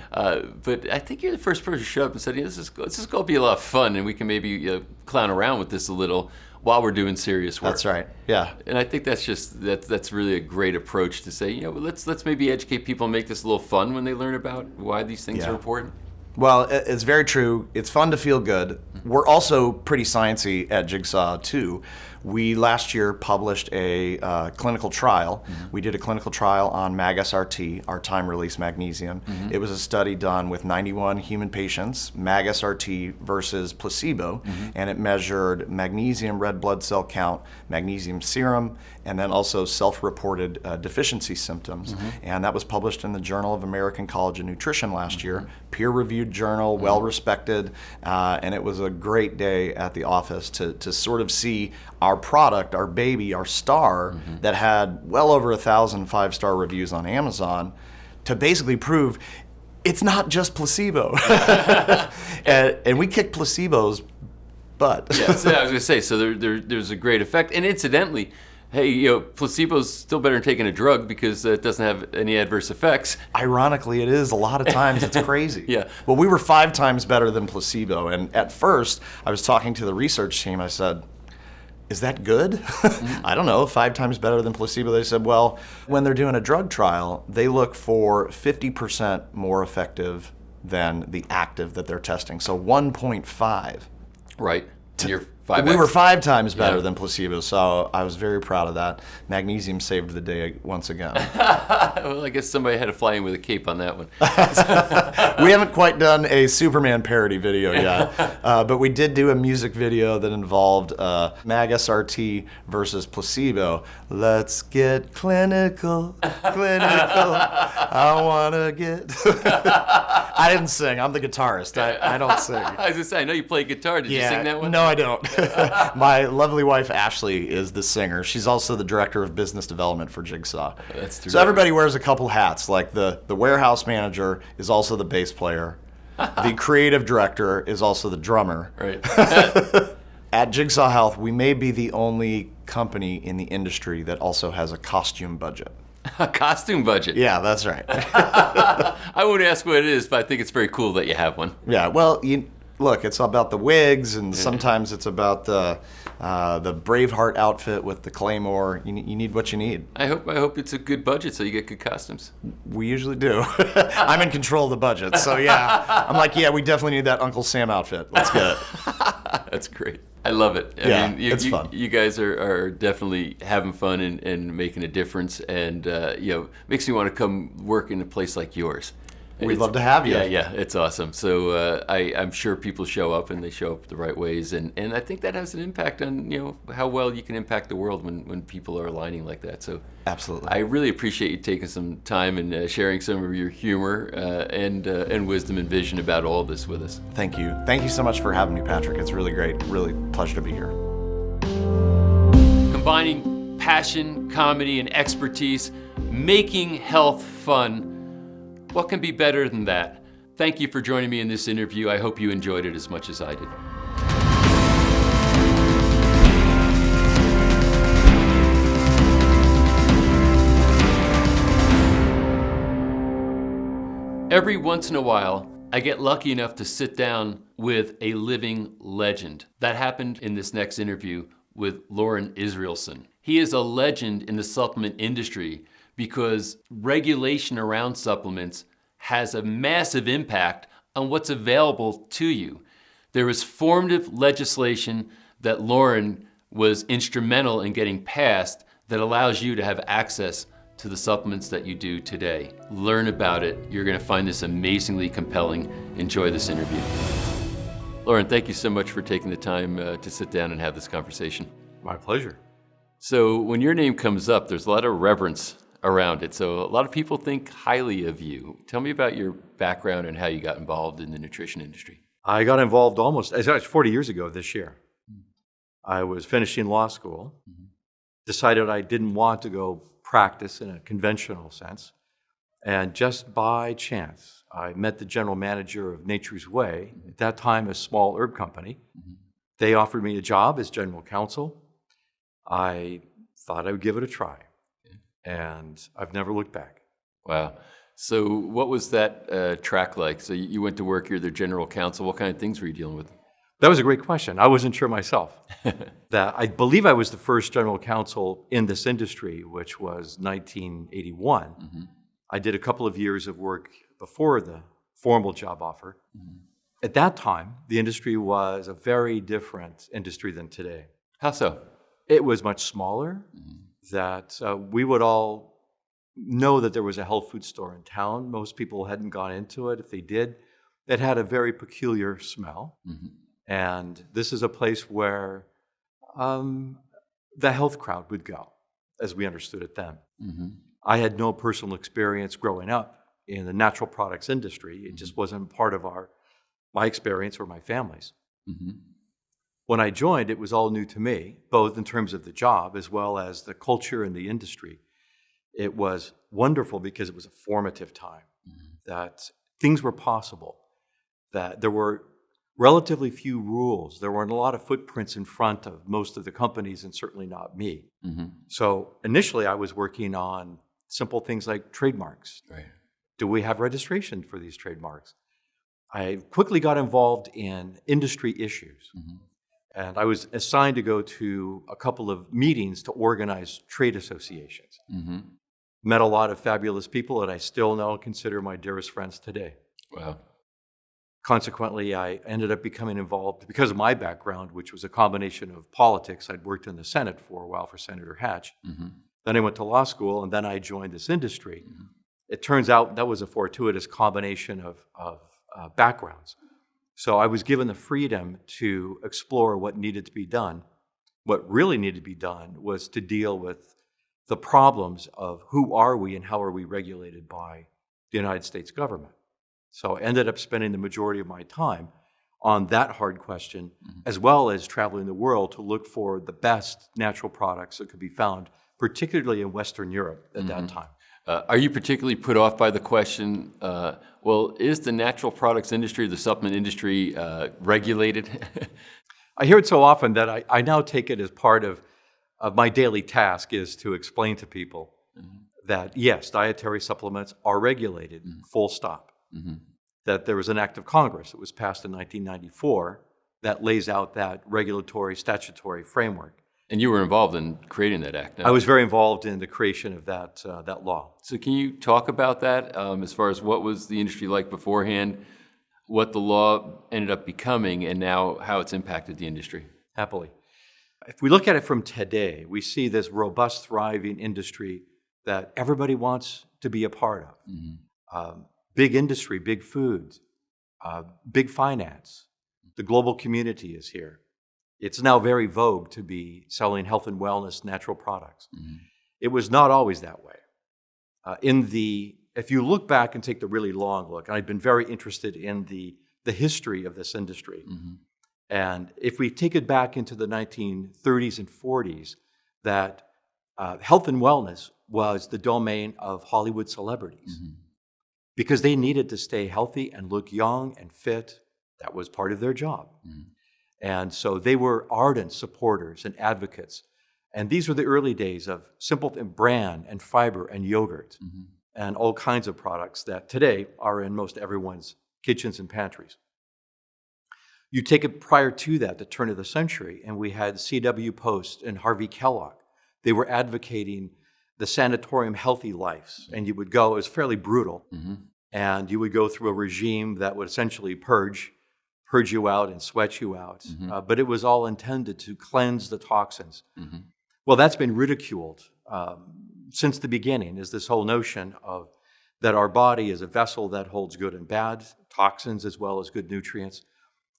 But I think you're the first person to show up and said, this is going to be a lot of fun, and we can maybe clown around with this a little while we're doing serious work. That's right. Yeah. And I think that's really a great approach to say, let's maybe educate people and make this a little fun when they learn about why these things are important. Well, it's very true. It's fun to feel good. We're also pretty sciencey at Jigsaw too. We last year published a clinical trial. We did a clinical trial on MAG-SRT, our time-release magnesium. It was a study done with 91 human patients, MAG-SRT versus placebo, and it measured magnesium red blood cell count, magnesium serum, and then also self-reported deficiency symptoms. And that was published in the Journal of American College of Nutrition last year, peer-reviewed journal, well-respected, and it was a great day at the office to sort of see our product, our baby, our star, that had well over 1,000 5-star reviews on Amazon, to basically prove it's not just placebo. and we kicked placebo's butt. Yeah, so I was going to say, so there's a great effect. And incidentally, hey, placebo's still better than taking a drug because it doesn't have any adverse effects. Ironically, it is. A lot of times it's crazy. Yeah. Well, we were 5 times better than placebo. And at first, I was talking to the research team. I said, is that good? I don't know, 5 times better than placebo. They said, well, when they're doing a drug trial, they look for 50% more effective than the active that they're testing. So 1.5. Right. And you're 5x. We were 5 times better than placebo, so I was very proud of that. Magnesium saved the day once again. Well, I guess somebody had to fly in with a cape on that one. We haven't quite done a Superman parody video yet, but we did do a music video that involved MAG-SRT versus placebo. Let's get clinical, I want to get... I didn't sing. I'm the guitarist. I don't sing. I was going to say, I know you play guitar. Did you sing that one? No, I don't. My lovely wife, Ashley, is the singer. She's also the director of business development for Jigsaw. That's true. So everybody wears a couple hats. Like the warehouse manager is also the bass player. The creative director is also the drummer. Right. At Jigsaw Health, we may be the only company in the industry that also has a costume budget. A costume budget. Yeah, that's right. I won't ask what it is, but I think it's very cool that you have one. Yeah, well, look, it's about the wigs, and sometimes it's about the Braveheart outfit with the claymore. You need what you need. I hope it's a good budget so you get good costumes. We usually do. I'm in control of the budget, so yeah. I'm like, yeah, we definitely need that Uncle Sam outfit. Let's get it. That's great. I love it. I mean, it's fun. You guys are definitely having fun and making a difference, and makes me want to come work in a place like yours. We'd love to have you. Yeah, it's awesome. So I'm sure people show up, and they show up the right ways, and I think that has an impact on how well you can impact the world when people are aligning like that. So absolutely, I really appreciate you taking some time and sharing some of your humor and wisdom and vision about all this with us. Thank you so much for having me, Patrick. It's really great. Really pleasure to be here. Combining passion, comedy, and expertise, making health fun. What can be better than that? Thank you for joining me in this interview. I hope you enjoyed it as much as I did. Every once in a while, I get lucky enough to sit down with a living legend. That happened in this next interview with Loren Israelson. He is a legend in the supplement industry because regulation around supplements has a massive impact on what's available to you. There is formative legislation that Loren was instrumental in getting passed that allows you to have access to the supplements that you do today. Learn about it. You're going to find this amazingly compelling. Enjoy this interview. Loren, thank you so much for taking the time to sit down and have this conversation. My pleasure. So when your name comes up, there's a lot of reverence around it. So a lot of people think highly of you. Tell me about your background and how you got involved in the nutrition industry. I got involved it's 40 years ago this year. I was finishing law school, decided I didn't want to go practice in a conventional sense. And just by chance, I met the general manager of Nature's Way, at that time a small herb company. They offered me a job as general counsel. I thought I would give it a try, and I've never looked back. Wow. So what was that track like? So you went to work, you're the general counsel. What kind of things were you dealing with? That was a great question. I wasn't sure myself. That I believe I was the first general counsel in this industry, which was 1981. I did a couple of years of work before the formal job offer. At that time, the industry was a very different industry than today. How so? It was much smaller, that we would all know that there was a health food store in town. Most people hadn't gone into it. If they did, it had a very peculiar smell. And this is a place where the health crowd would go, as we understood it then. I had no personal experience growing up in the natural products industry. It just wasn't part of my experience or my family's. When I joined, it was all new to me, both in terms of the job as well as the culture and the industry. It was wonderful because it was a formative time, that things were possible, that there were relatively few rules. There weren't a lot of footprints in front of most of the companies, and certainly not me. So initially I was working on simple things like trademarks. Do we have registration for these trademarks? I quickly got involved in industry issues. And I was assigned to go to a couple of meetings to organize trade associations. Met a lot of fabulous people that I still know and consider my dearest friends today. Wow. Consequently, I ended up becoming involved, because of my background, which was a combination of politics. I'd worked in the Senate for a while for Senator Hatch. Then I went to law school, and then I joined this industry. It turns out that was a fortuitous combination of backgrounds. So I was given the freedom to explore what needed to be done. What really needed to be done was to deal with the problems of who are we and how are we regulated by the United States government. So I ended up spending the majority of my time on that hard question, as well as traveling the world to look for the best natural products that could be found, particularly in Western Europe at that time. Are you particularly put off by the question, well, is the natural products industry, the supplement industry, regulated? I hear it so often that I now take it as part of my daily task is to explain to people that, yes, dietary supplements are regulated, full stop. That there was an act of Congress that was passed in 1994 that lays out that regulatory statutory framework. And you were involved in creating that act. No? I was very involved in the creation of that law. So can you talk about that as far as what was the industry like beforehand, what the law ended up becoming, and now how it's impacted the industry? Happily. If we look at it from today, we see this robust, thriving industry that everybody wants to be a part of. Big industry, big food, big finance. The global community is here. It's now very vogue to be selling health and wellness natural products. It was not always that way. If you look back and take the really long look, and I've been very interested in the history of this industry, and if we take it back into the 1930s and 40s, that health and wellness was the domain of Hollywood celebrities. Because they needed to stay healthy and look young and fit. That was part of their job. And so they were ardent supporters and advocates. And these were the early days of simple bran and fiber and yogurt and all kinds of products that today are in most everyone's kitchens and pantries. You take it prior to that, the turn of the century, and we had C.W. Post and Harvey Kellogg. They were advocating the sanatorium healthy lives, and you would go, it was fairly brutal, and you would go through a regime that would essentially purge you out and sweat you out, but it was all intended to cleanse the toxins. Well, that's been ridiculed since the beginning, is this whole notion of that our body is a vessel that holds good and bad toxins as well as good nutrients.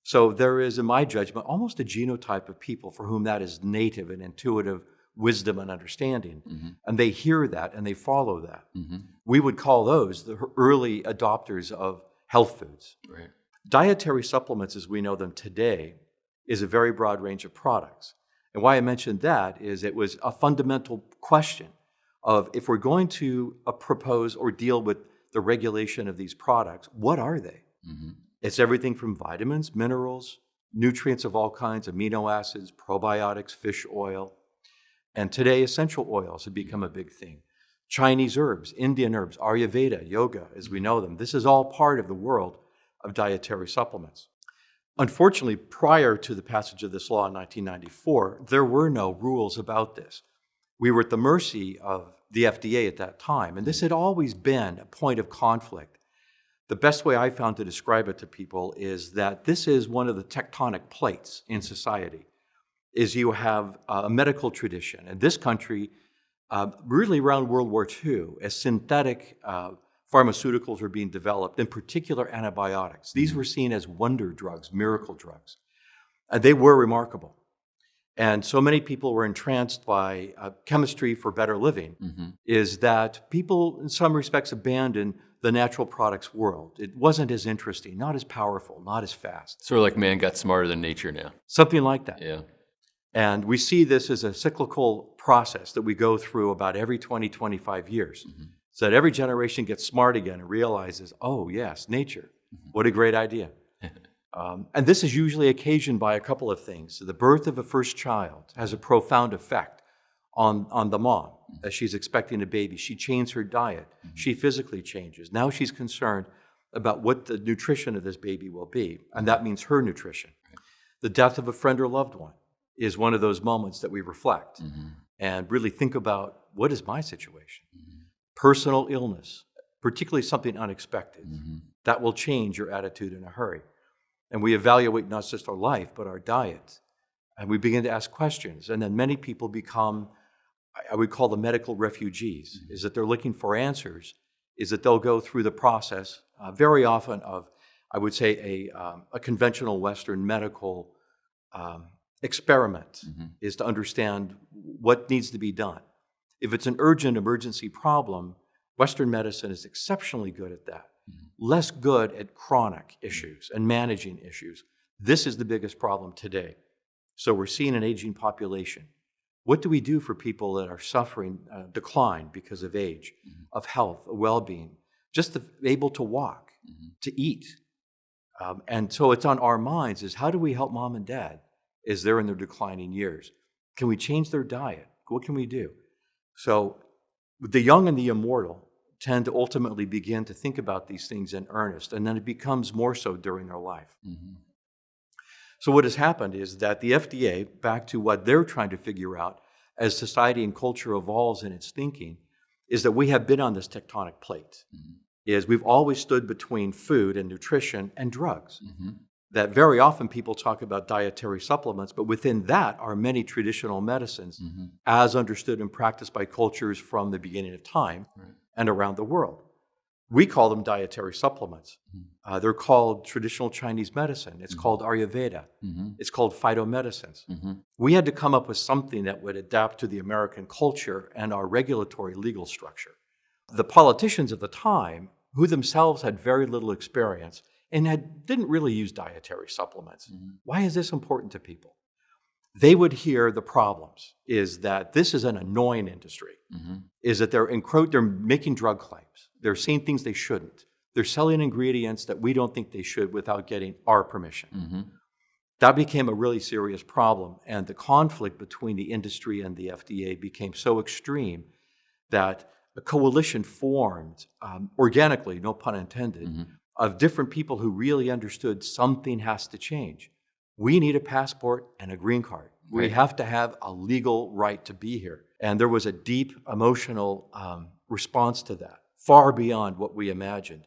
So there is, in my judgment, almost a genotype of people for whom that is native and intuitive wisdom and understanding. And they hear that and they follow that. We would call those the early adopters of health foods. Dietary supplements, as we know them today, is a very broad range of products. And why I mentioned that is it was a fundamental question of if we're going to propose or deal with the regulation of these products, what are they? It's everything from vitamins, minerals, nutrients of all kinds, amino acids, probiotics, fish oil. And today, essential oils have become a big thing. Chinese herbs, Indian herbs, Ayurveda, yoga, as we know them. This is all part of the world of dietary supplements. Unfortunately, prior to the passage of this law in 1994, there were no rules about this. We were at the mercy of the FDA at that time, and this had always been a point of conflict. The best way I found to describe it to people is that this is one of the tectonic plates in society, is you have a medical tradition. In this country, really around World War II, as synthetic pharmaceuticals were being developed, in particular antibiotics. These were seen as wonder drugs, miracle drugs. And they were remarkable. And so many people were entranced by chemistry for better living, is that people in some respects abandoned the natural products world. It wasn't as interesting, not as powerful, not as fast. Sort of like man got smarter than nature now. Something like that. Yeah. And we see this as a cyclical process that we go through about every 20, 25 years. So that every generation gets smart again and realizes, oh yes, nature, what a great idea. And this is usually occasioned by a couple of things. So the birth of a first child has a profound effect on the mom as she's expecting a baby. She changes her diet. She physically changes. Now she's concerned about what the nutrition of this baby will be, and that means her nutrition. The death of a friend or loved one is one of those moments that we reflect and really think about, what is my situation? Personal illness, particularly something unexpected, that will change your attitude in a hurry. And we evaluate not just our life, but our diet. And we begin to ask questions. And then many people become, I would call them medical refugees, is that they're looking for answers, is that they'll go through the process very often of, I would say, a conventional Western medical experiment, is to understand what needs to be done. If it's an urgent emergency problem, Western medicine is exceptionally good at that. Less good at chronic issues and managing issues. This is the biggest problem today. So we're seeing an aging population. What do we do for people that are suffering decline because of age, of health, of well-being, just to be able to walk, to eat? And so it's on our minds is, how do we help mom and dad as they're in their declining years? Can we change their diet? What can we do? So the young and the immortal tend to ultimately begin to think about these things in earnest, and then it becomes more so during their life. So what has happened is that the FDA, back to what they're trying to figure out as society and culture evolves in its thinking, is that we have been on this tectonic plate. Is we've always stood between food and nutrition and drugs. That very often people talk about dietary supplements, but within that are many traditional medicines as understood and practiced by cultures from the beginning of time and around the world. We call them dietary supplements. They're called traditional Chinese medicine. It's called Ayurveda. It's called phytomedicines. We had to come up with something that would adapt to the American culture and our regulatory legal structure. The politicians of the time, who themselves had very little experience and didn't really use dietary supplements. Why is this important to people? They would hear the problems, is that this is an annoying industry, is that they're making drug claims. They're saying things they shouldn't. They're selling ingredients that we don't think they should without getting our permission. That became a really serious problem, and the conflict between the industry and the FDA became so extreme that a coalition formed organically, no pun intended, of different people who really understood something has to change. We need a passport and a green card. We have to have a legal right to be here. And there was a deep emotional response to that, far beyond what we imagined.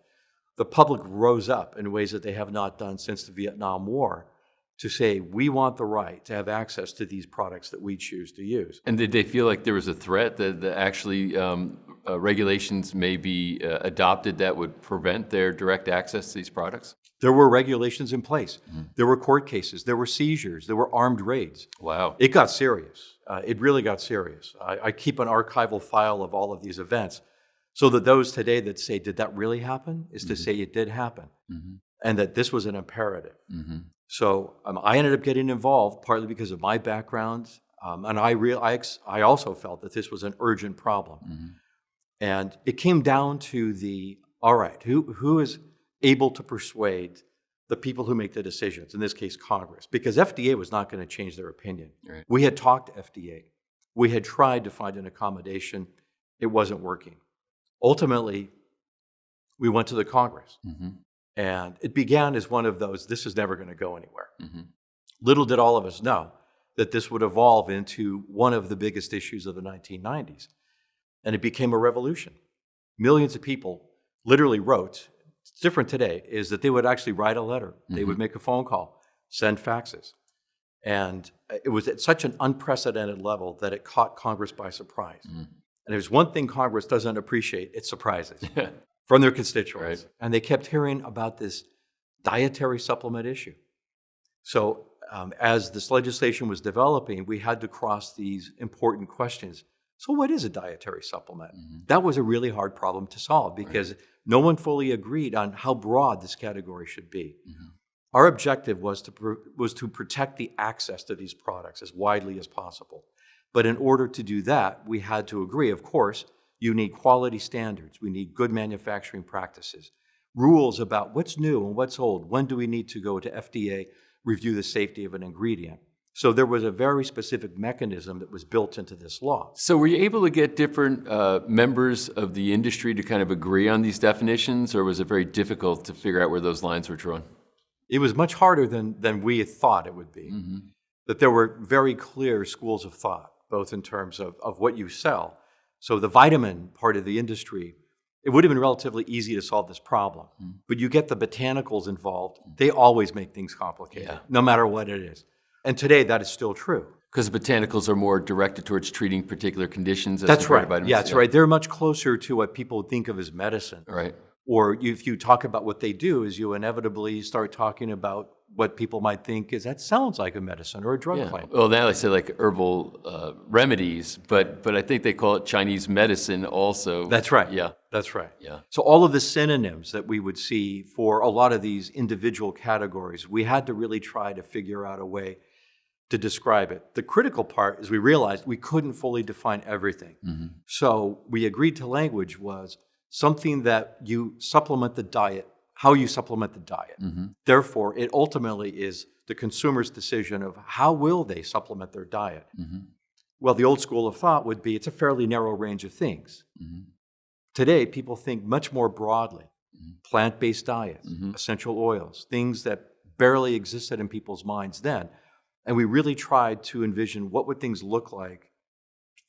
The public rose up in ways that they have not done since the Vietnam War to say, we want the right to have access to these products that we choose to use. And did they feel like there was a threat that actually regulations may be adopted that would prevent their direct access to these products? There were regulations in place. There were court cases. There were seizures. There were armed raids. Wow. It got serious. It really got serious. I keep an archival file of all of these events so that those today that say, did that really happen? Is to say it did happen. And that this was an imperative. So I ended up getting involved partly because of my background. And I also felt that this was an urgent problem. And it came down to the all right, who is able to persuade the people who make the decisions, in this case, Congress? Because FDA was not going to change their opinion. Right. We had talked to FDA. We had tried to find an accommodation. It wasn't working. Ultimately, we went to the Congress. And it began as one of those, this is never going to go anywhere. Little did all of us know that this would evolve into one of the biggest issues of the 1990s. And it became a revolution. Millions of people literally wrote, it's different today, is that they would actually write a letter. They would make a phone call, send faxes. And it was at such an unprecedented level that it caught Congress by surprise. And there's one thing Congress doesn't appreciate, it's surprises from their constituents. Right. And they kept hearing about this dietary supplement issue. So as this legislation was developing, we had to cross these important questions. So what is a dietary supplement? That was a really hard problem to solve because no one fully agreed on how broad this category should be. Our objective was to protect the access to these products as widely as possible. But in order to do that, we had to agree, of course, you need quality standards. We need good manufacturing practices, rules about what's new and what's old. When do we need to go to FDA, review the safety of an ingredient? So there was a very specific mechanism that was built into this law. So were you able to get different members of the industry to kind of agree on these definitions, or was it very difficult to figure out where those lines were drawn? It was much harder than we had thought it would be. That there were very clear schools of thought, both in terms of what you sell. So the vitamin part of the industry, it would have been relatively easy to solve this problem. But you get the botanicals involved, they always make things complicated, no matter what it is. And today that is still true. Because botanicals are more directed towards treating particular conditions. As That's compared right. to vitamins. Yeah, that's right. They're much closer to what people think of as medicine. Right. Or if you talk about what they do, is you inevitably start talking about what people might think is that sounds like a medicine or a drug claim. Well, now they say like herbal remedies, but I think they call it Chinese medicine also. That's right. Yeah. That's right. Yeah. So all of the synonyms that we would see for a lot of these individual categories, we had to really try to figure out a way to describe it. The critical part is we realized we couldn't fully define everything. So we agreed to language was something that you supplement the diet, how you supplement the diet. Therefore, it ultimately is the consumer's decision of how will they supplement their diet. Well, the old school of thought would be it's a fairly narrow range of things. Today, people think much more broadly. Plant-based diets, essential oils, things that barely existed in people's minds then. And we really tried to envision what would things look like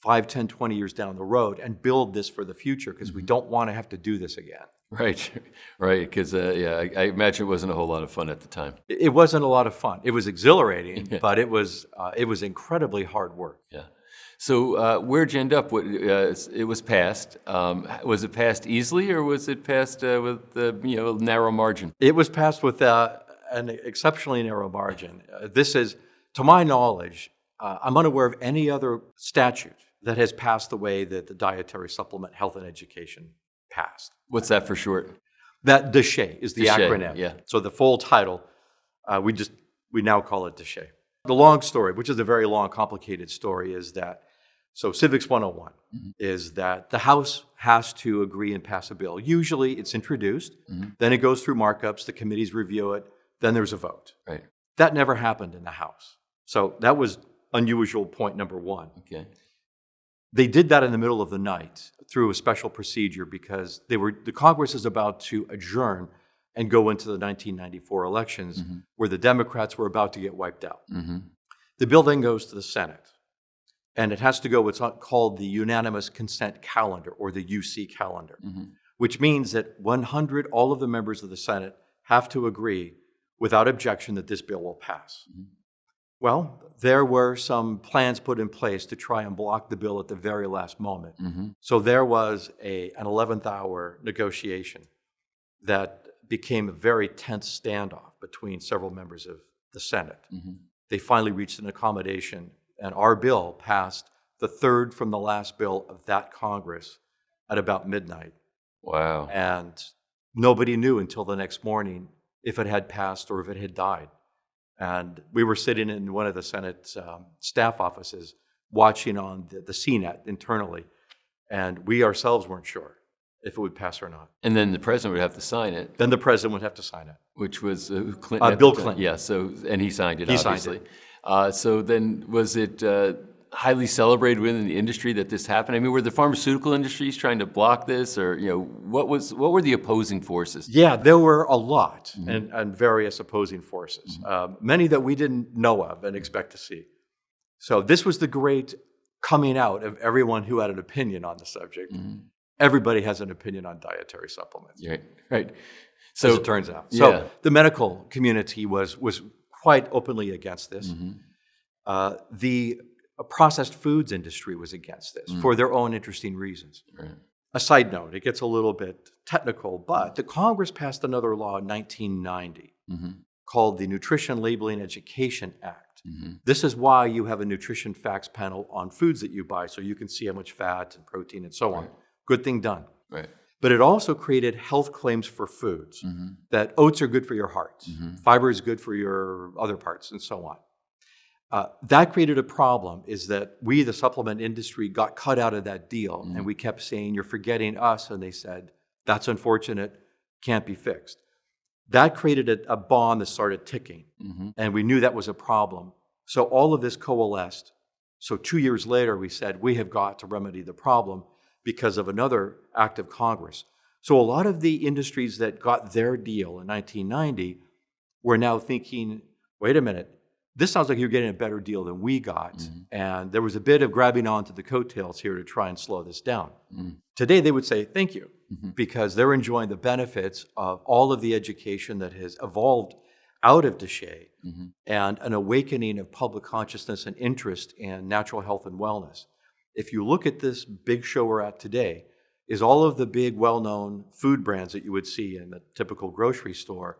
5, 10, 20 years down the road and build this for the future because we don't want to have to do this again. Right. Because I imagine it wasn't a whole lot of fun at the time. It wasn't a lot of fun. It was exhilarating, but it was incredibly hard work. Yeah. So where'd you end up? It was passed. Was it passed easily, or was it passed with a narrow margin? It was passed with an exceptionally narrow margin. This is, to my knowledge, I'm unaware of any other statute that has passed the way that the Dietary Supplement Health and Education passed. What's that for short? That DSHEA is the DSHEA, acronym. yeah. So the full title, we now call it DSHEA. The long story, which is a very long, complicated story, is that, so Civics 101 is that the House has to agree and pass a bill. Usually it's introduced, then it goes through markups, the committees review it, then there's a vote. Right. That never happened in the House. So that was unusual point number one. Okay. They did that in the middle of the night through a special procedure because the Congress is about to adjourn and go into the 1994 elections where the Democrats were about to get wiped out. The bill then goes to the Senate, and it has to go what's called the Unanimous Consent Calendar, or the UC calendar, which means that all of the members of the Senate have to agree without objection that this bill will pass. Well, there were some plans put in place to try and block the bill at the very last moment. So there was an 11th hour negotiation that became a very tense standoff between several members of the Senate. They finally reached an accommodation, and our bill passed the third from the last bill of that Congress at about midnight. Wow. And nobody knew until the next morning if it had passed or if it had died. And we were sitting in one of the Senate staff offices watching on the CNET internally, and we ourselves weren't sure. if it would pass or not. And then the president would have to sign it, Then the president would have to sign it. which was Clinton. Bill Clinton. Yeah. So, and he signed it. He signed obviously. So then, was it highly celebrated within the industry that this happened? I mean, were the pharmaceutical industries trying to block this, or what were the opposing forces? Yeah, there were a lot and various opposing forces, many that we didn't know of and expect to see. So this was the great coming out of everyone who had an opinion on the subject. Everybody has an opinion on dietary supplements, Right. so, So as it turns out. yeah. So the medical community was quite openly against this. The processed foods industry was against this for their own interesting reasons. Right. A side note, it gets a little bit technical, but the Congress passed another law in 1990 called the Nutrition Labeling Education Act. This is why you have a nutrition facts panel on foods that you buy, so you can see how much fat and protein and so on. Good thing done. Right. But it also created health claims for foods, that oats are good for your heart, fiber is good for your other parts, and so on. That created a problem, is that we, the supplement industry, got cut out of that deal, and we kept saying, you're forgetting us, and they said, that's unfortunate, can't be fixed. That created a bomb that started ticking, and we knew that was a problem. So all of this coalesced. So 2 years later, we said, we have got to remedy the problem because of another act of Congress. So a lot of the industries that got their deal in 1990 were now thinking, wait a minute, this sounds like you're getting a better deal than we got. And there was a bit of grabbing onto the coattails here to try and slow this down. Today, they would say thank you, because they're enjoying the benefits of all of the education that has evolved out of DSHEA and an awakening of public consciousness and interest in natural health and wellness. If you look at this big show we're at today, is all of the big well-known food brands that you would see in the typical grocery store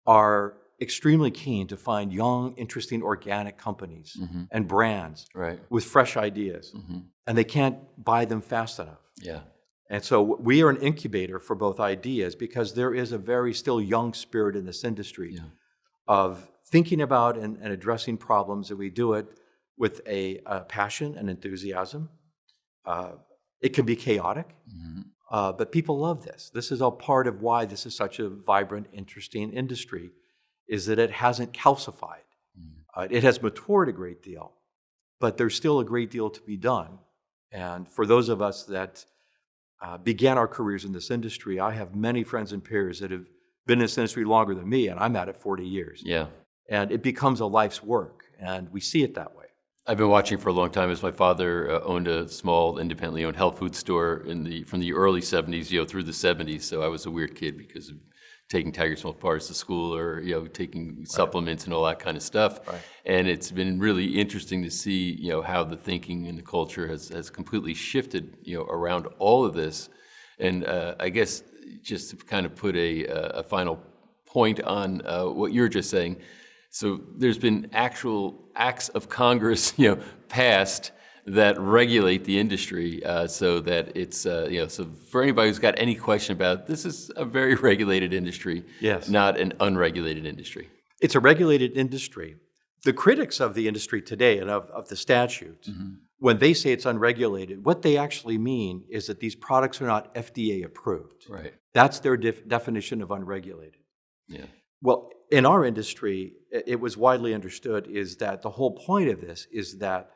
are extremely keen to find young, interesting organic companies and brands with fresh ideas. And they can't buy them fast enough. Yeah. And so we are an incubator for both ideas, because there is a very still young spirit in this industry of thinking about and addressing problems, and we do it with a passion and enthusiasm. It can be chaotic, but people love this. This is all part of why this is such a vibrant, interesting industry, is that it hasn't calcified. It has matured a great deal, but there's still a great deal to be done. And for those of us that began our careers in this industry, I have many friends and peers that have been in this industry longer than me, and I'm at it 40 years. Yeah. And it becomes a life's work, and we see it that way. I've been watching for a long time, as my father owned a small, independently owned health food store from the early 70s, through the 70s. So I was a weird kid because of taking Tiger Smoke bars to school, or taking supplements and all that kind of stuff. And it's been really interesting to see how the thinking and the culture has completely shifted around all of this. And I guess just to kind of put a final point on what you're just saying. So there's been actual acts of Congress, passed that regulate the industry, so that it's, so for anybody who's got any question about it, this is a very regulated industry, not an unregulated industry. It's a regulated industry. The critics of the industry today and of the statute, when they say it's unregulated, what they actually mean is that these products are not FDA approved. Right. That's their definition of unregulated. Yeah. Well, in our industry, it was widely understood is that the whole point of this is that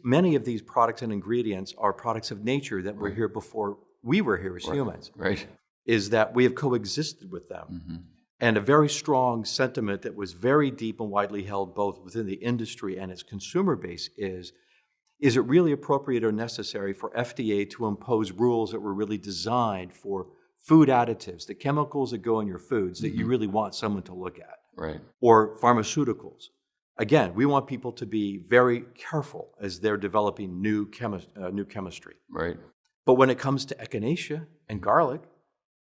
many of these products and ingredients are products of nature that were here before we were here as humans. Right. Is that we have coexisted with them. And a very strong sentiment that was very deep and widely held both within the industry and its consumer base is it really appropriate or necessary for FDA to impose rules that were really designed for food additives, the chemicals that go in your foods that you really want someone to look at? Right. Or pharmaceuticals. Again, we want people to be very careful as they're developing new chemistry. Right. But when it comes to echinacea and garlic,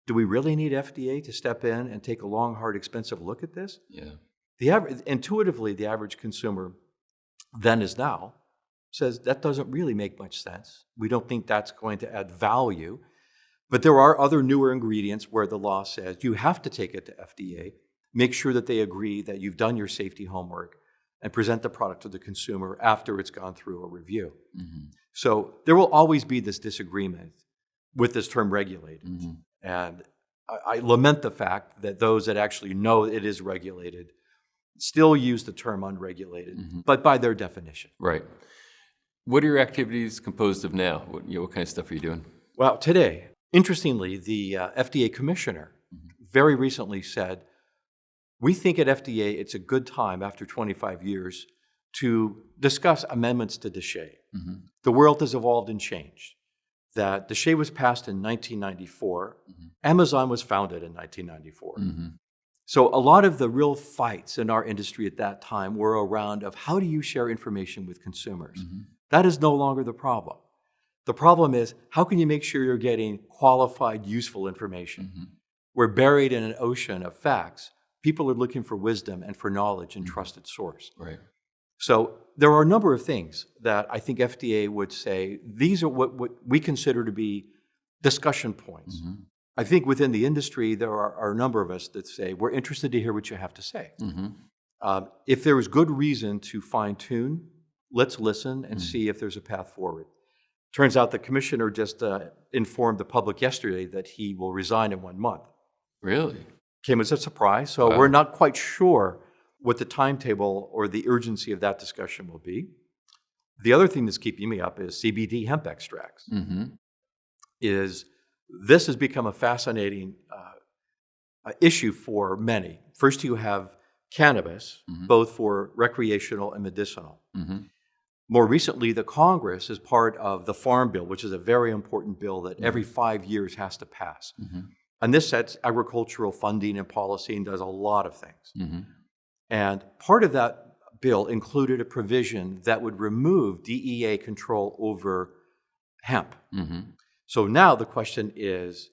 do we really need FDA to step in and take a long, hard, expensive look at this? Yeah. Intuitively, the average consumer then as now says that doesn't really make much sense. We don't think that's going to add value. But there are other newer ingredients where the law says you have to take it to FDA, make sure that they agree that you've done your safety homework, and present the product to the consumer after it's gone through a review. So there will always be this disagreement. with this term regulated. And I lament the fact that those that actually know it is regulated still use the term unregulated, but by their definition. Right. What are your activities composed of now? What kind of stuff are you doing? Well, today, interestingly, the FDA commissioner very recently said, we think at FDA it's a good time after 25 years to discuss amendments to DSHEA. The world has evolved and changed. That DSHEA was passed in 1994. Amazon was founded in 1994. So a lot of the real fights in our industry at that time were around of how do you share information with consumers? That is no longer the problem. The problem is how can you make sure you're getting qualified, useful information? We're buried in an ocean of facts. People are looking for wisdom and for knowledge and trusted source. Right. So there are a number of things that I think FDA would say, these are what we consider to be discussion points. I think within the industry, there are a number of us that say, we're interested to hear what you have to say. If there is good reason to fine tune, let's listen and see if there's a path forward. Turns out the commissioner just informed the public yesterday that he will resign in 1 month. Really? Came as a surprise. So we're not quite sure what the timetable or the urgency of that discussion will be. The other thing that's keeping me up is CBD hemp extracts. This has become a fascinating issue for many. First, you have cannabis, both for recreational and medicinal. More recently, the Congress is part of the Farm Bill, which is a very important bill that every 5 years has to pass. And this sets agricultural funding and policy and does a lot of things. And part of that bill included a provision that would remove DEA control over hemp. So now the question is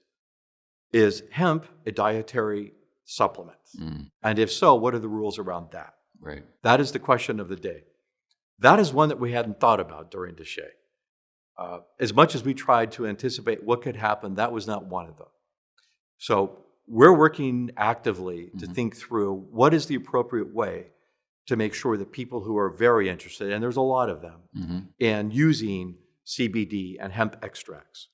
hemp a dietary supplement? And if so, what are the rules around that? Right. That is the question of the day. That is one that we hadn't thought about during DSHEA. As much as we tried to anticipate what could happen, that was not one of them. So we're working actively to think through what is the appropriate way to make sure that people who are very interested, and there's a lot of them, in using CBD and hemp extracts.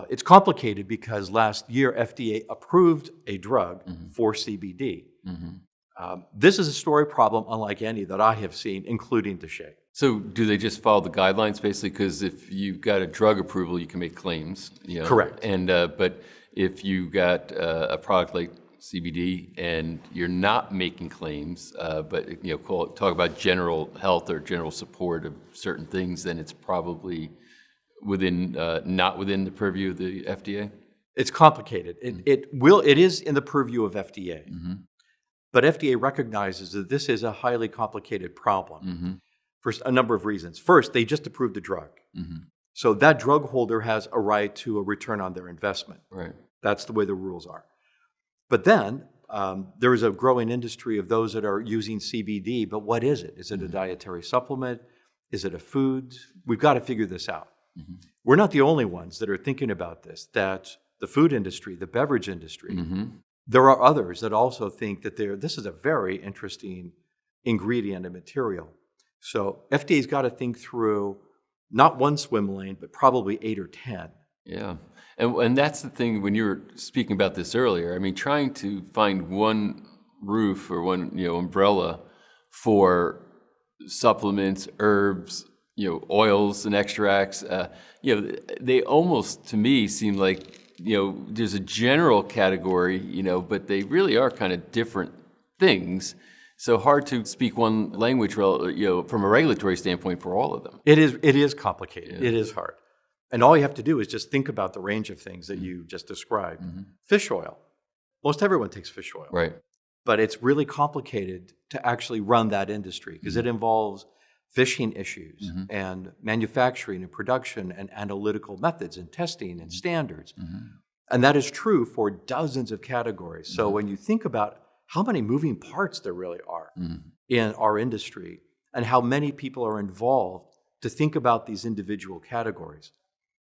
It's complicated because last year FDA approved a drug for CBD. This is a story problem unlike any that I have seen, including DSHEA. So do they just follow the guidelines basically? Because if you've got a drug approval, you can make claims. Correct. And but if you got a product like CBD and you're not making claims, but talk about general health or general support of certain things, then it's probably not within the purview of the FDA. It's complicated. It is in the purview of FDA, but FDA recognizes that this is a highly complicated problem for a number of reasons. First, they just approved the drug. So that drug holder has a right to a return on their investment. Right. That's the way the rules are. But then there is a growing industry of those that are using CBD, but what is it? Is it a dietary supplement? Is it a food? We've got to figure this out. We're not the only ones that are thinking about this, that the food industry, the beverage industry, there are others that also think that this is a very interesting ingredient and material. So FDA's got to think through not one swim lane, but probably 8 or 10. Yeah. And that's the thing when you were speaking about this earlier. I mean, trying to find one roof or one umbrella for supplements, herbs, oils and extracts, they almost to me seem like there's a general category, but they really are kind of different things. So hard to speak one language, from a regulatory standpoint for all of them. It is complicated. Yeah. It is hard. And all you have to do is just think about the range of things that you just described. Fish oil. Most everyone takes fish oil. Right. But it's really complicated to actually run that industry because it involves fishing issues and manufacturing and production and analytical methods and testing and standards. And that is true for dozens of categories. So when you think about how many moving parts there really are in our industry and how many people are involved to think about these individual categories.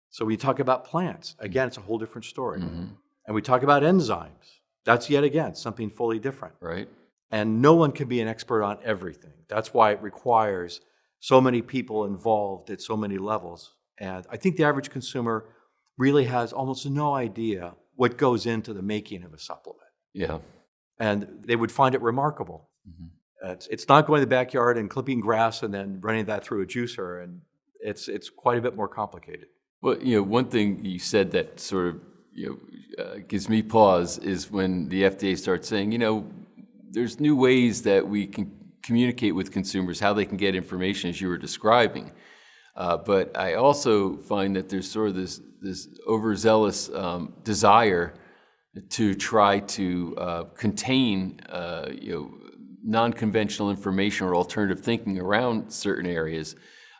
So when you talk about plants, again, it's a whole different story. And we talk about enzymes. That's yet again something fully different. Right. And no one can be an expert on everything. That's why it requires so many people involved at so many levels. And I think the average consumer really has almost no idea what goes into the making of a supplement. Yeah. And they would find it remarkable. It's not going to the backyard and clipping grass and then running that through a juicer, and it's quite a bit more complicated. Well, one thing you said that sort of gives me pause is when the FDA starts saying, there's new ways that we can communicate with consumers, how they can get information, as you were describing. But I also find that there's sort of this overzealous desire to try to contain, non-conventional information or alternative thinking around certain areas.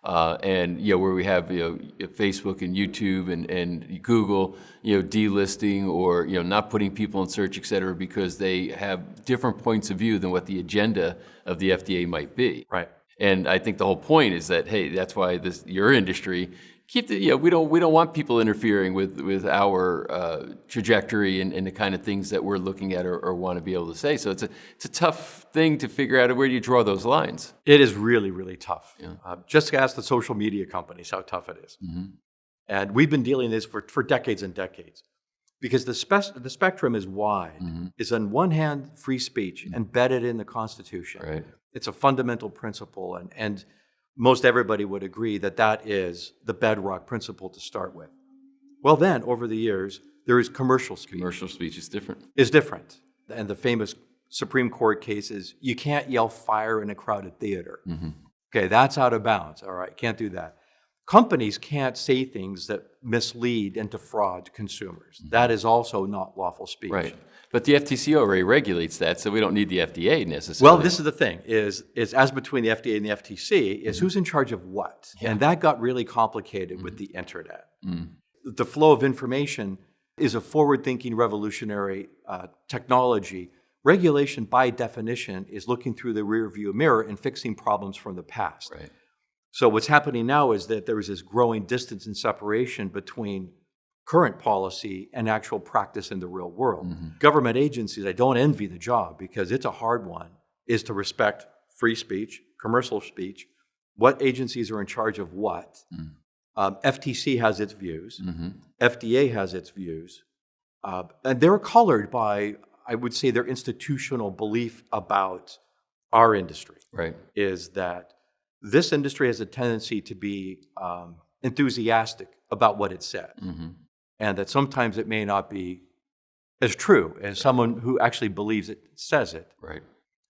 And where we have Facebook and YouTube and Google delisting or not putting people in search, et cetera, because they have different points of view than what the agenda of the FDA might be. Right. And I think the whole point is that, hey, that's why your industry we don't want people interfering with our trajectory and the kind of things that we're looking at or want to be able to say. So it's a tough thing to figure out where do you draw those lines. It is really, really tough. Yeah. Just ask the social media companies how tough it is. And we've been dealing with this for decades and decades because the spectrum is wide. It's on one hand free speech embedded in the Constitution. Right. It's a fundamental principle, and most everybody would agree that is the bedrock principle to start with. Well, then, over the years, there is commercial speech. Commercial speech is different. Is different. And the famous Supreme Court case is you can't yell fire in a crowded theater. Okay, that's out of bounds. All right, can't do that. Companies can't say things that mislead and defraud consumers. That is also not lawful speech. Right. But the FTC already regulates that, so we don't need the FDA necessarily. Well, this is the thing, is as between the FDA and the FTC, is who's in charge of what? Yeah. And that got really complicated with the internet. The flow of information is a forward-thinking, revolutionary technology. Regulation, by definition, is looking through the rearview mirror and fixing problems from the past. Right. So what's happening now is that there is this growing distance and separation between current policy and actual practice in the real world. Government agencies, I don't envy the job because it's a hard one, is to respect free speech, commercial speech, what agencies are in charge of what. FTC has its views, FDA has its views, and they're colored by, I would say, their institutional belief about our industry. Right. Is that this industry has a tendency to be enthusiastic about what it says. And that sometimes it may not be as true as someone who actually believes it says it. Right.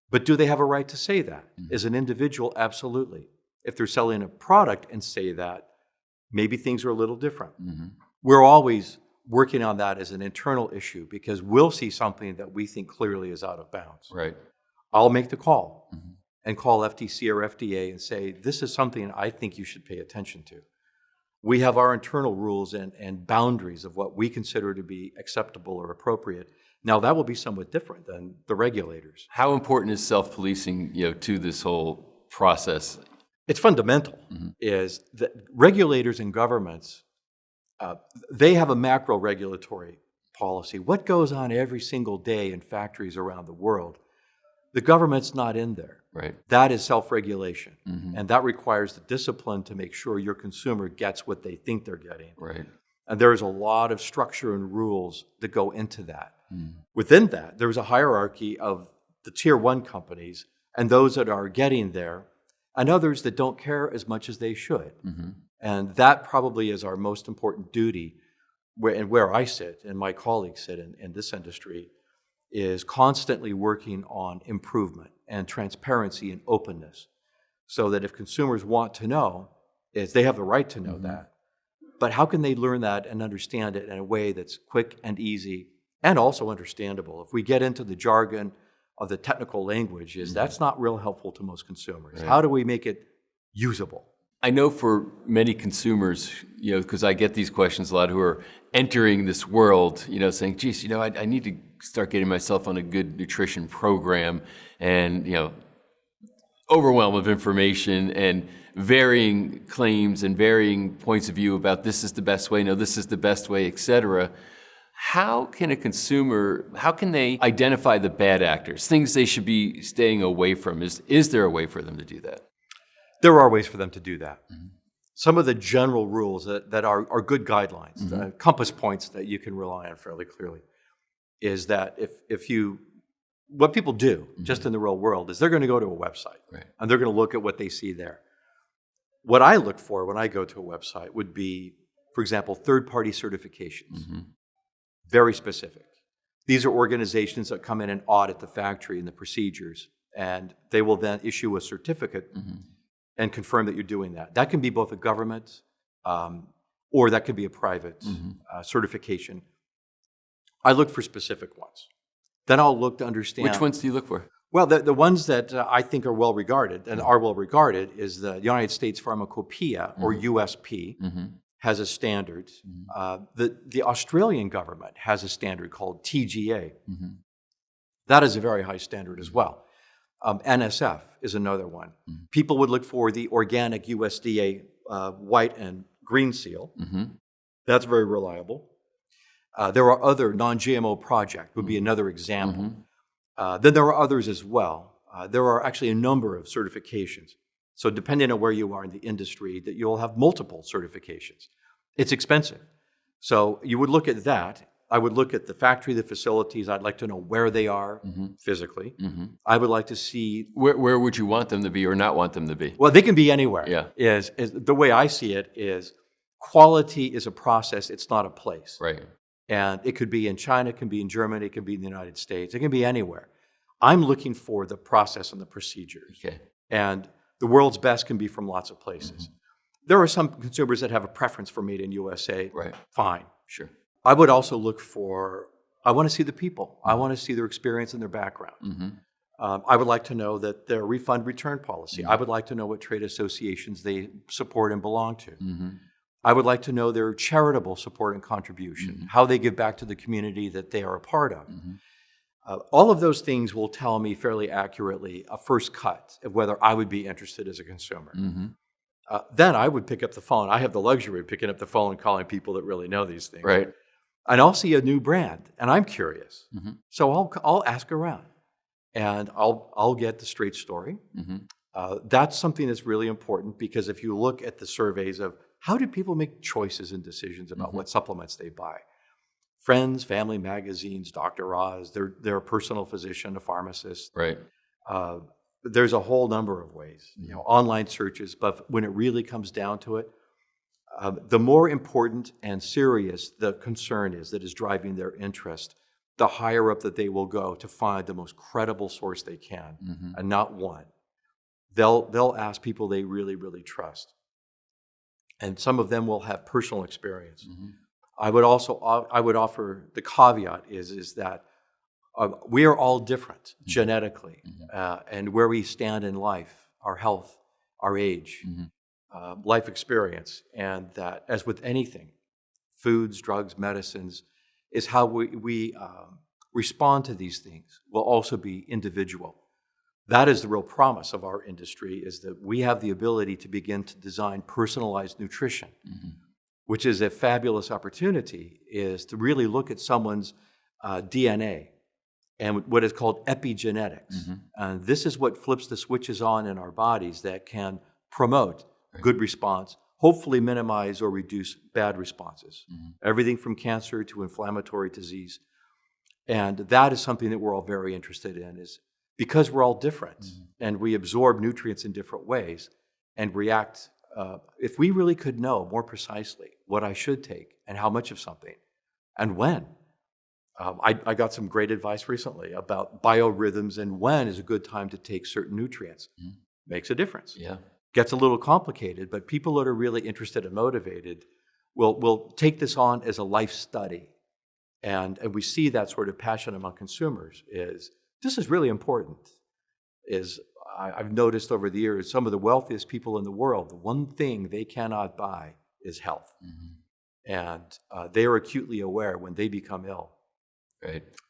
But do they have a right to say that? As an individual, absolutely. If they're selling a product and say that, maybe things are a little different. We're always working on that as an internal issue because we'll see something that we think clearly is out of bounds. Right. I'll make the call and call FTC or FDA and say, this is something I think you should pay attention to. We have our internal rules and boundaries of what we consider to be acceptable or appropriate. Now, that will be somewhat different than the regulators. How important is self-policing, to this whole process? It's fundamental, is that regulators and governments, they have a macro regulatory policy. What goes on every single day in factories around the world? The government's not in there. Right. That is self-regulation. And that requires the discipline to make sure your consumer gets what they think they're getting. Right. And there's a lot of structure and rules that go into that. Within that, there's a hierarchy of the tier 1 companies and those that are getting there and others that don't care as much as they should. And that probably is our most important duty, where I sit and my colleagues sit in this industry, is constantly working on improvement and transparency and openness so that if consumers want to know, is they have the right to know that. But how can they learn that and understand it in a way that's quick and easy and also understandable? If we get into the jargon of the technical language, that's not real helpful to most consumers. Right. How do we make it usable? I know for many consumers, because I get these questions a lot, who are entering this world, saying, geez, I need to start getting myself on a good nutrition program, and, overwhelm of information and varying claims and varying points of view about this is the best way, no, this is the best way, et cetera. How can they identify the bad actors, things they should be staying away from? Is there a way for them to do that? There are ways for them to do that. some of the general rules that are good guidelines, the compass points that you can rely on fairly clearly, is that what people do just in the real world is they're going to go to a website and they're going to look at what they see there. What I look for when I go to a website would be, for example, third-party certifications. Very specific. These are organizations that come in and audit the factory and the procedures, and they will then issue a certificate and confirm that you're doing that. That can be both a government or that could be a private certification. I look for specific ones. Then I'll look to understand. Which ones do you look for? Well, the ones that I think are well regarded and are well regarded is the United States Pharmacopoeia, or USP, has a standard. The Australian government has a standard called TGA. That is a very high standard as well. NSF is another one. People would look for the organic USDA white and green seal. That's very reliable. There are other non-GMO project would be another example. Then there are others as well. There are actually a number of certifications. So depending on where you are in the industry, that you'll have multiple certifications. It's expensive. So you would look at that. I would look at the factory, the facilities. I'd like to know where they are physically. I would like to see... Where would you want them to be or not want them to be? Well, they can be anywhere. Yeah. Is the way I see it is quality is a process. It's not a place. Right. And it could be in China, it can be in Germany, it can be in the United States, it can be anywhere. I'm looking for the process and the procedures. Okay. And the world's best can be from lots of places. There are some consumers that have a preference for made in USA. Right. Fine. Sure. I would also look for, I want to see the people. I want to see their experience and their background. I would like to know that their refund return policy. I would like to know what trade associations they support and belong to. I would like to know their charitable support and contribution, how they give back to the community that they are a part of. All of those things will tell me fairly accurately a first cut of whether I would be interested as a consumer. Then I would pick up the phone. I have the luxury of picking up the phone and calling people that really know these things. Right. And I'll see a new brand, and I'm curious. So I'll ask around, and I'll get the straight story. That's something that's really important, because if you look at the surveys of how do people make choices and decisions about what supplements they buy? Friends, family magazines, Dr. Oz, they're a personal physician, a pharmacist. Right. There's a whole number of ways, online searches, but when it really comes down to it, the more important and serious the concern is that is driving their interest, the higher up that they will go to find the most credible source they can, and not one. They'll ask people they really, really trust. And some of them will have personal experience. I would offer the caveat is that we are all different genetically, and where we stand in life, our health, our age, life experience, and that, as with anything, foods, drugs, medicines, is how we respond to these things will also be individual. That is the real promise of our industry, is that we have the ability to begin to design personalized nutrition, which is a fabulous opportunity, is to really look at someone's DNA and what is called epigenetics. And this is what flips the switches on in our bodies that can promote good response, hopefully minimize or reduce bad responses. Everything from cancer to inflammatory disease. And that is something that we're all very interested in, is because we're all different and we absorb nutrients in different ways and react. If we really could know more precisely what I should take and how much of something and when. I got some great advice recently about biorhythms and when is a good time to take certain nutrients. Makes a difference. Yeah. Gets a little complicated, but people that are really interested and motivated will take this on as a life study. And we see that sort of passion among consumers is, this is really important. I've noticed over the years, some of the wealthiest people in the world, the one thing they cannot buy is health. And they are acutely aware when they become ill,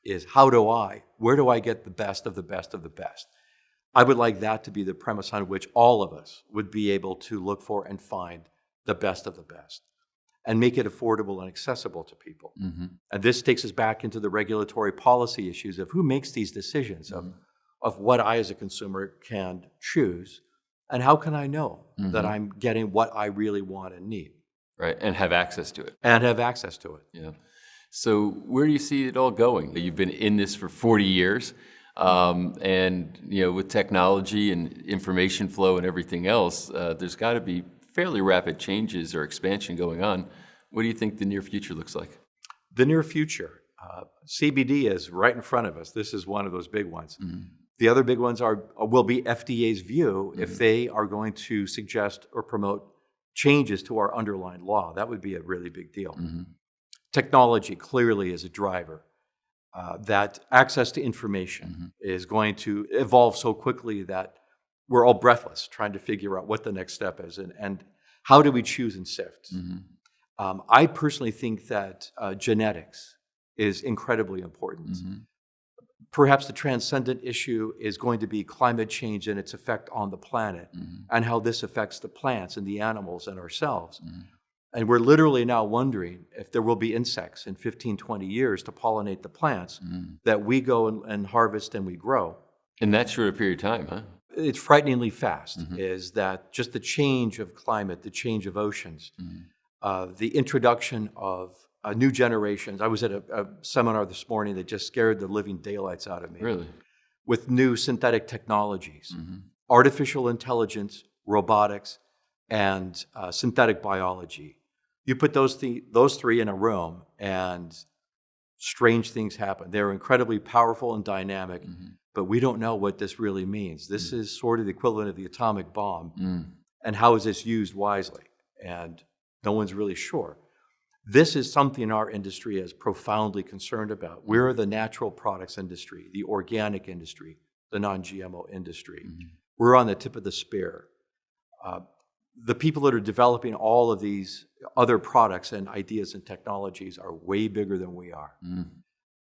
is where do I get the best of the best of the best? I would like that to be the premise on which all of us would be able to look for and find the best of the best and make it affordable and accessible to people. And this takes us back into the regulatory policy issues of who makes these decisions of what I as a consumer can choose And how can I know that I'm getting what I really want and need? Right, and have access to it. And have access to it. Yeah. So where do you see it all going? You've been in this for 40 years, and with technology and information flow and everything else, there's got to be fairly rapid changes or expansion going on. What do you think the near future looks like? The near future, CBD is right in front of us. This is one of those big ones. The other big ones will be FDA's view if they are going to suggest or promote changes to our underlying law. That would be a really big deal. Technology clearly is a driver. That access to information is going to evolve so quickly that we're all breathless trying to figure out what the next step is and how do we choose and sift. I personally think that genetics is incredibly important. Perhaps the transcendent issue is going to be climate change and its effect on the planet and how this affects the plants and the animals and ourselves. And we're literally now wondering if there will be insects in 15, 20 years to pollinate the plants that we go and harvest and we grow. In that short a period of time, huh? It's frighteningly fast, is that just the change of climate, the change of oceans, the introduction of new generations. I was at a seminar this morning that just scared the living daylights out of me. Really? With new synthetic technologies, artificial intelligence, robotics, and synthetic biology. You put those three in a room and strange things happen. They're incredibly powerful and dynamic, but we don't know what this really means. This is sort of the equivalent of the atomic bomb. And how is this used wisely? And no one's really sure. This is something our industry is profoundly concerned about. We're the natural products industry, the organic industry, the non-GMO industry. We're on the tip of the spear. The people that are developing all of these other products and ideas and technologies are way bigger than we are.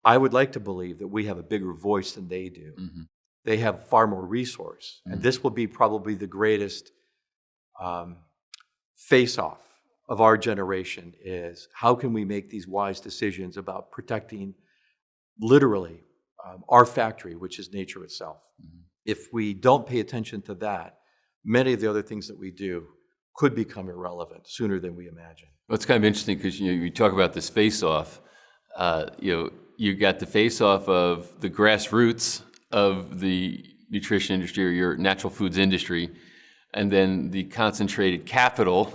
I would like to believe that we have a bigger voice than they do. They have far more resource. And this will be probably the greatest face-off of our generation is how can we make these wise decisions about protecting literally our factory, which is nature itself. If we don't pay attention to that, many of the other things that we do could become irrelevant sooner than we imagine. Well, it's kind of interesting because you talk about this face-off. You got the face-off of the grassroots of the nutrition industry or your natural foods industry, and then the concentrated capital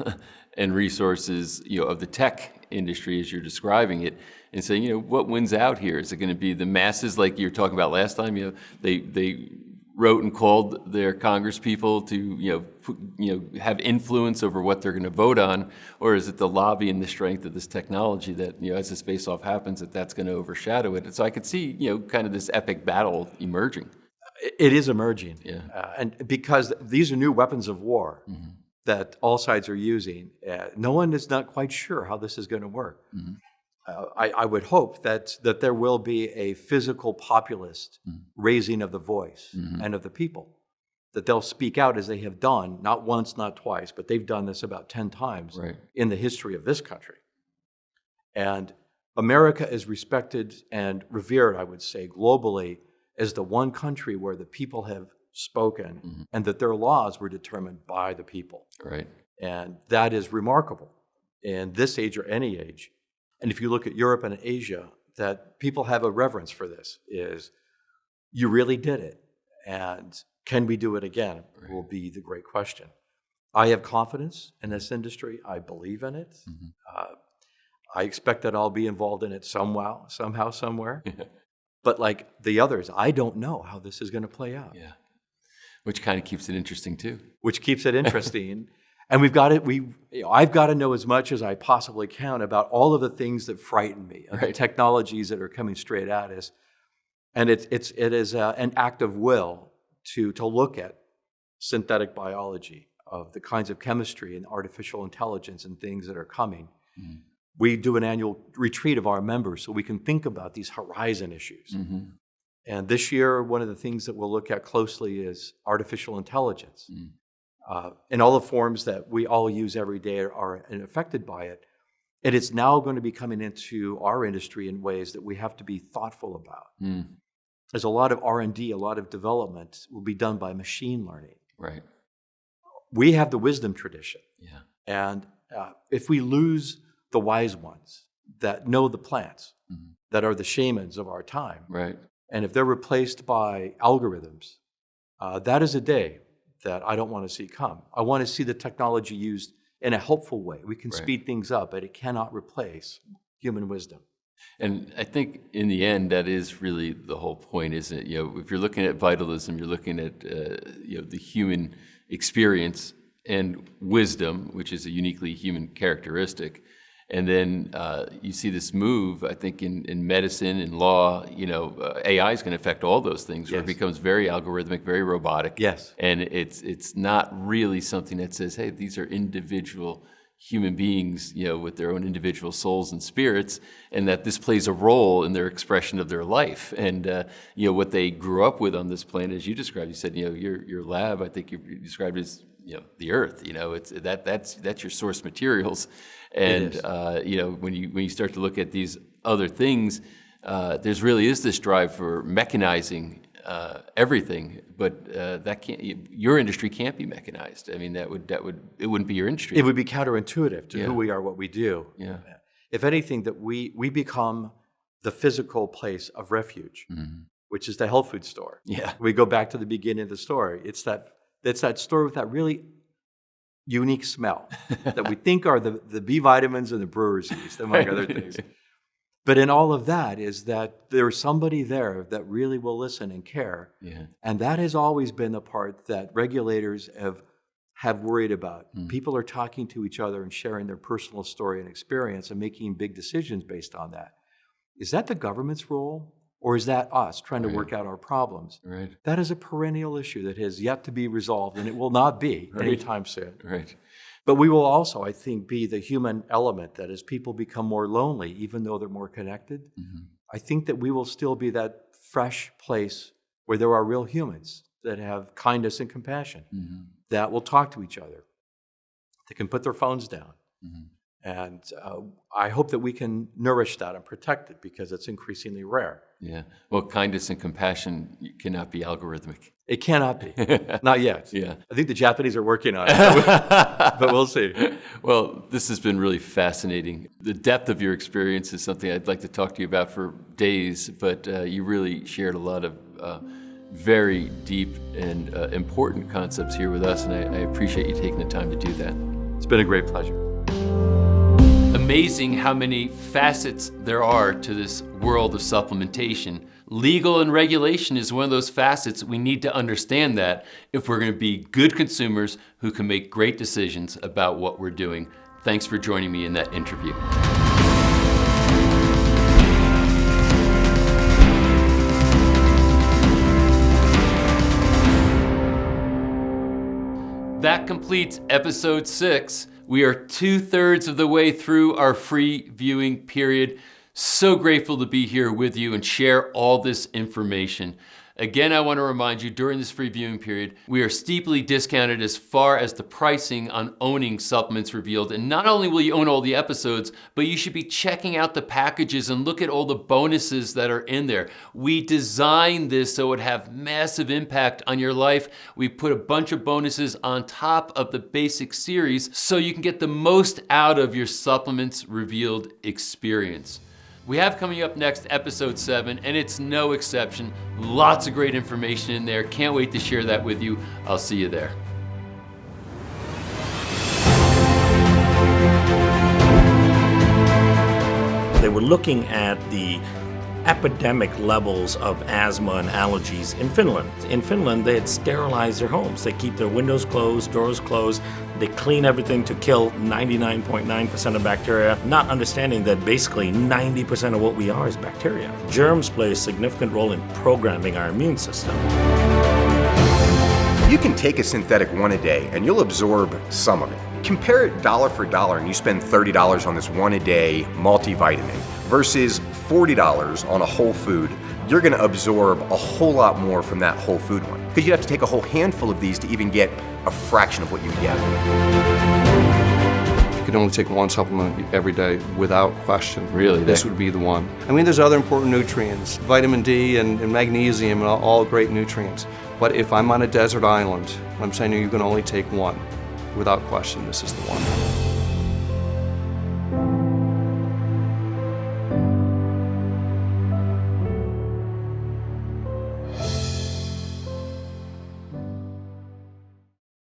and resources, of the tech industry as you're describing it, and saying, what wins out here? Is it going to be the masses like you were talking about last time? They wrote and called their Congress people to, have influence over what they're going to vote on, or is it the lobby and the strength of this technology that, as this face-off happens, that's going to overshadow it? And so I could see, kind of this epic battle emerging. It is emerging, Yeah. and because these are new weapons of war that all sides are using, no one is not quite sure how this is going to work. I would hope that there will be a physical populist raising of the voice and of the people, that they'll speak out as they have done, not once, not twice, but they've done this about 10 times in the history of this country. And America is respected and revered, I would say, globally as the one country where the people have spoken and that their laws were determined by the people. Right. And that is remarkable in this age or any age. And if you look at Europe and Asia, that people have a reverence for this, is you really did it. And can we do it again will be the great question. I have confidence in this industry. I believe in it. I expect that I'll be involved in it somehow, somewhere. But like the others, I don't know how this is going to play out. Yeah. Which kind of keeps it interesting too. Which keeps it interesting. And I've got to know as much as I possibly can about all of the things that frighten me, the technologies that are coming straight at us. And it is an act of will to look at synthetic biology, of the kinds of chemistry and artificial intelligence and things that are coming. We do an annual retreat of our members so we can think about these horizon issues. And this year, one of the things that we'll look at closely is artificial intelligence. In all the forms that we all use every day are affected by it. And it's now going to be coming into our industry in ways that we have to be thoughtful about. There's a lot of R&D, a lot of development will be done by machine learning. Right. We have the wisdom tradition. Yeah. And if we lose the wise ones that know the plants, that are the shamans of our time, Right. and if they're replaced by algorithms, that is a day that I don't want to see come. I want to see the technology used in a helpful way. We can speed things up, but it cannot replace human wisdom. And I think in the end, that is really the whole point, isn't it? If you're looking at vitalism, you're looking at the human experience and wisdom, which is a uniquely human characteristic. And then you see this move, I think, in medicine and law. AI is going to affect all those things, where it becomes very algorithmic, very robotic. Yes. And it's not really something that says, hey, these are individual human beings, with their own individual souls and spirits, and that this plays a role in their expression of their life. And what they grew up with on this planet, as you described, you said, your lab, I think you described as the earth. It's that's your source materials. And when you start to look at these other things, there's really is this drive for mechanizing everything, but that can't. Your industry can't be mechanized. I mean, it wouldn't be your industry. It would be counterintuitive to who we are, what we do. Yeah. If anything, that we become the physical place of refuge, which is the health food store. Yeah. We go back to the beginning of the story. It's that store with that really unique smell that we think are the B vitamins and the brewer's yeast, among other things. But in all of that is that there's somebody there that really will listen and care. Yeah. And that has always been the part that regulators have worried about. People are talking to each other and sharing their personal story and experience and making big decisions based on that. Is that the government's role? Or is that us trying to work out our problems? Right. That is a perennial issue that has yet to be resolved, and it will not be anytime soon. Right. But we will also, I think, be the human element that as people become more lonely, even though they're more connected, I think that we will still be that fresh place where there are real humans that have kindness and compassion, that will talk to each other, that can put their phones down. And I hope that we can nourish that and protect it, because it's increasingly rare. Yeah. Well, kindness and compassion cannot be algorithmic. It cannot be. Not yet. Yeah. I think the Japanese are working on it, but we'll see. Well, this has been really fascinating. The depth of your experience is something I'd like to talk to you about for days, but you really shared a lot of very deep and important concepts here with us, and I appreciate you taking the time to do that. It's been a great pleasure. Amazing how many facets there are to this world of supplementation. Legal and regulation is one of those facets. We need to understand that if we're going to be good consumers who can make great decisions about what we're doing. Thanks for joining me in that interview. That completes episode 6. We are 2/3 of the way through our free viewing period. So grateful to be here with you and share all this information. Again, I want to remind you, during this free viewing period, we are steeply discounted as far as the pricing on owning Supplements Revealed. And not only will you own all the episodes, but you should be checking out the packages and look at all the bonuses that are in there. We designed this so it would have massive impact on your life. We put a bunch of bonuses on top of the basic series so you can get the most out of your Supplements Revealed experience. We have coming up next episode 7, and it's no exception. Lots of great information in there. Can't wait to share that with you. I'll see you there. They were looking at the epidemic levels of asthma and allergies in Finland. In Finland, they had sterilized their homes. They keep their windows closed, doors closed. They clean everything to kill 99.9% of bacteria, not understanding that basically 90% of what we are is bacteria. Germs play a significant role in programming our immune system. You can take a synthetic one a day and you'll absorb some of it. Compare it dollar for dollar and you spend $30 on this one a day multivitamin versus $40 on a whole food. You're gonna absorb a whole lot more from that whole food one, because you'd have to take a whole handful of these to even get a fraction of what you get. could only take one supplement every day without question, Really? this would be the one. I mean, there's other important nutrients, vitamin D and magnesium, and all great nutrients. But if I'm on a desert island, I'm saying you can only take one. Without question, this is the one.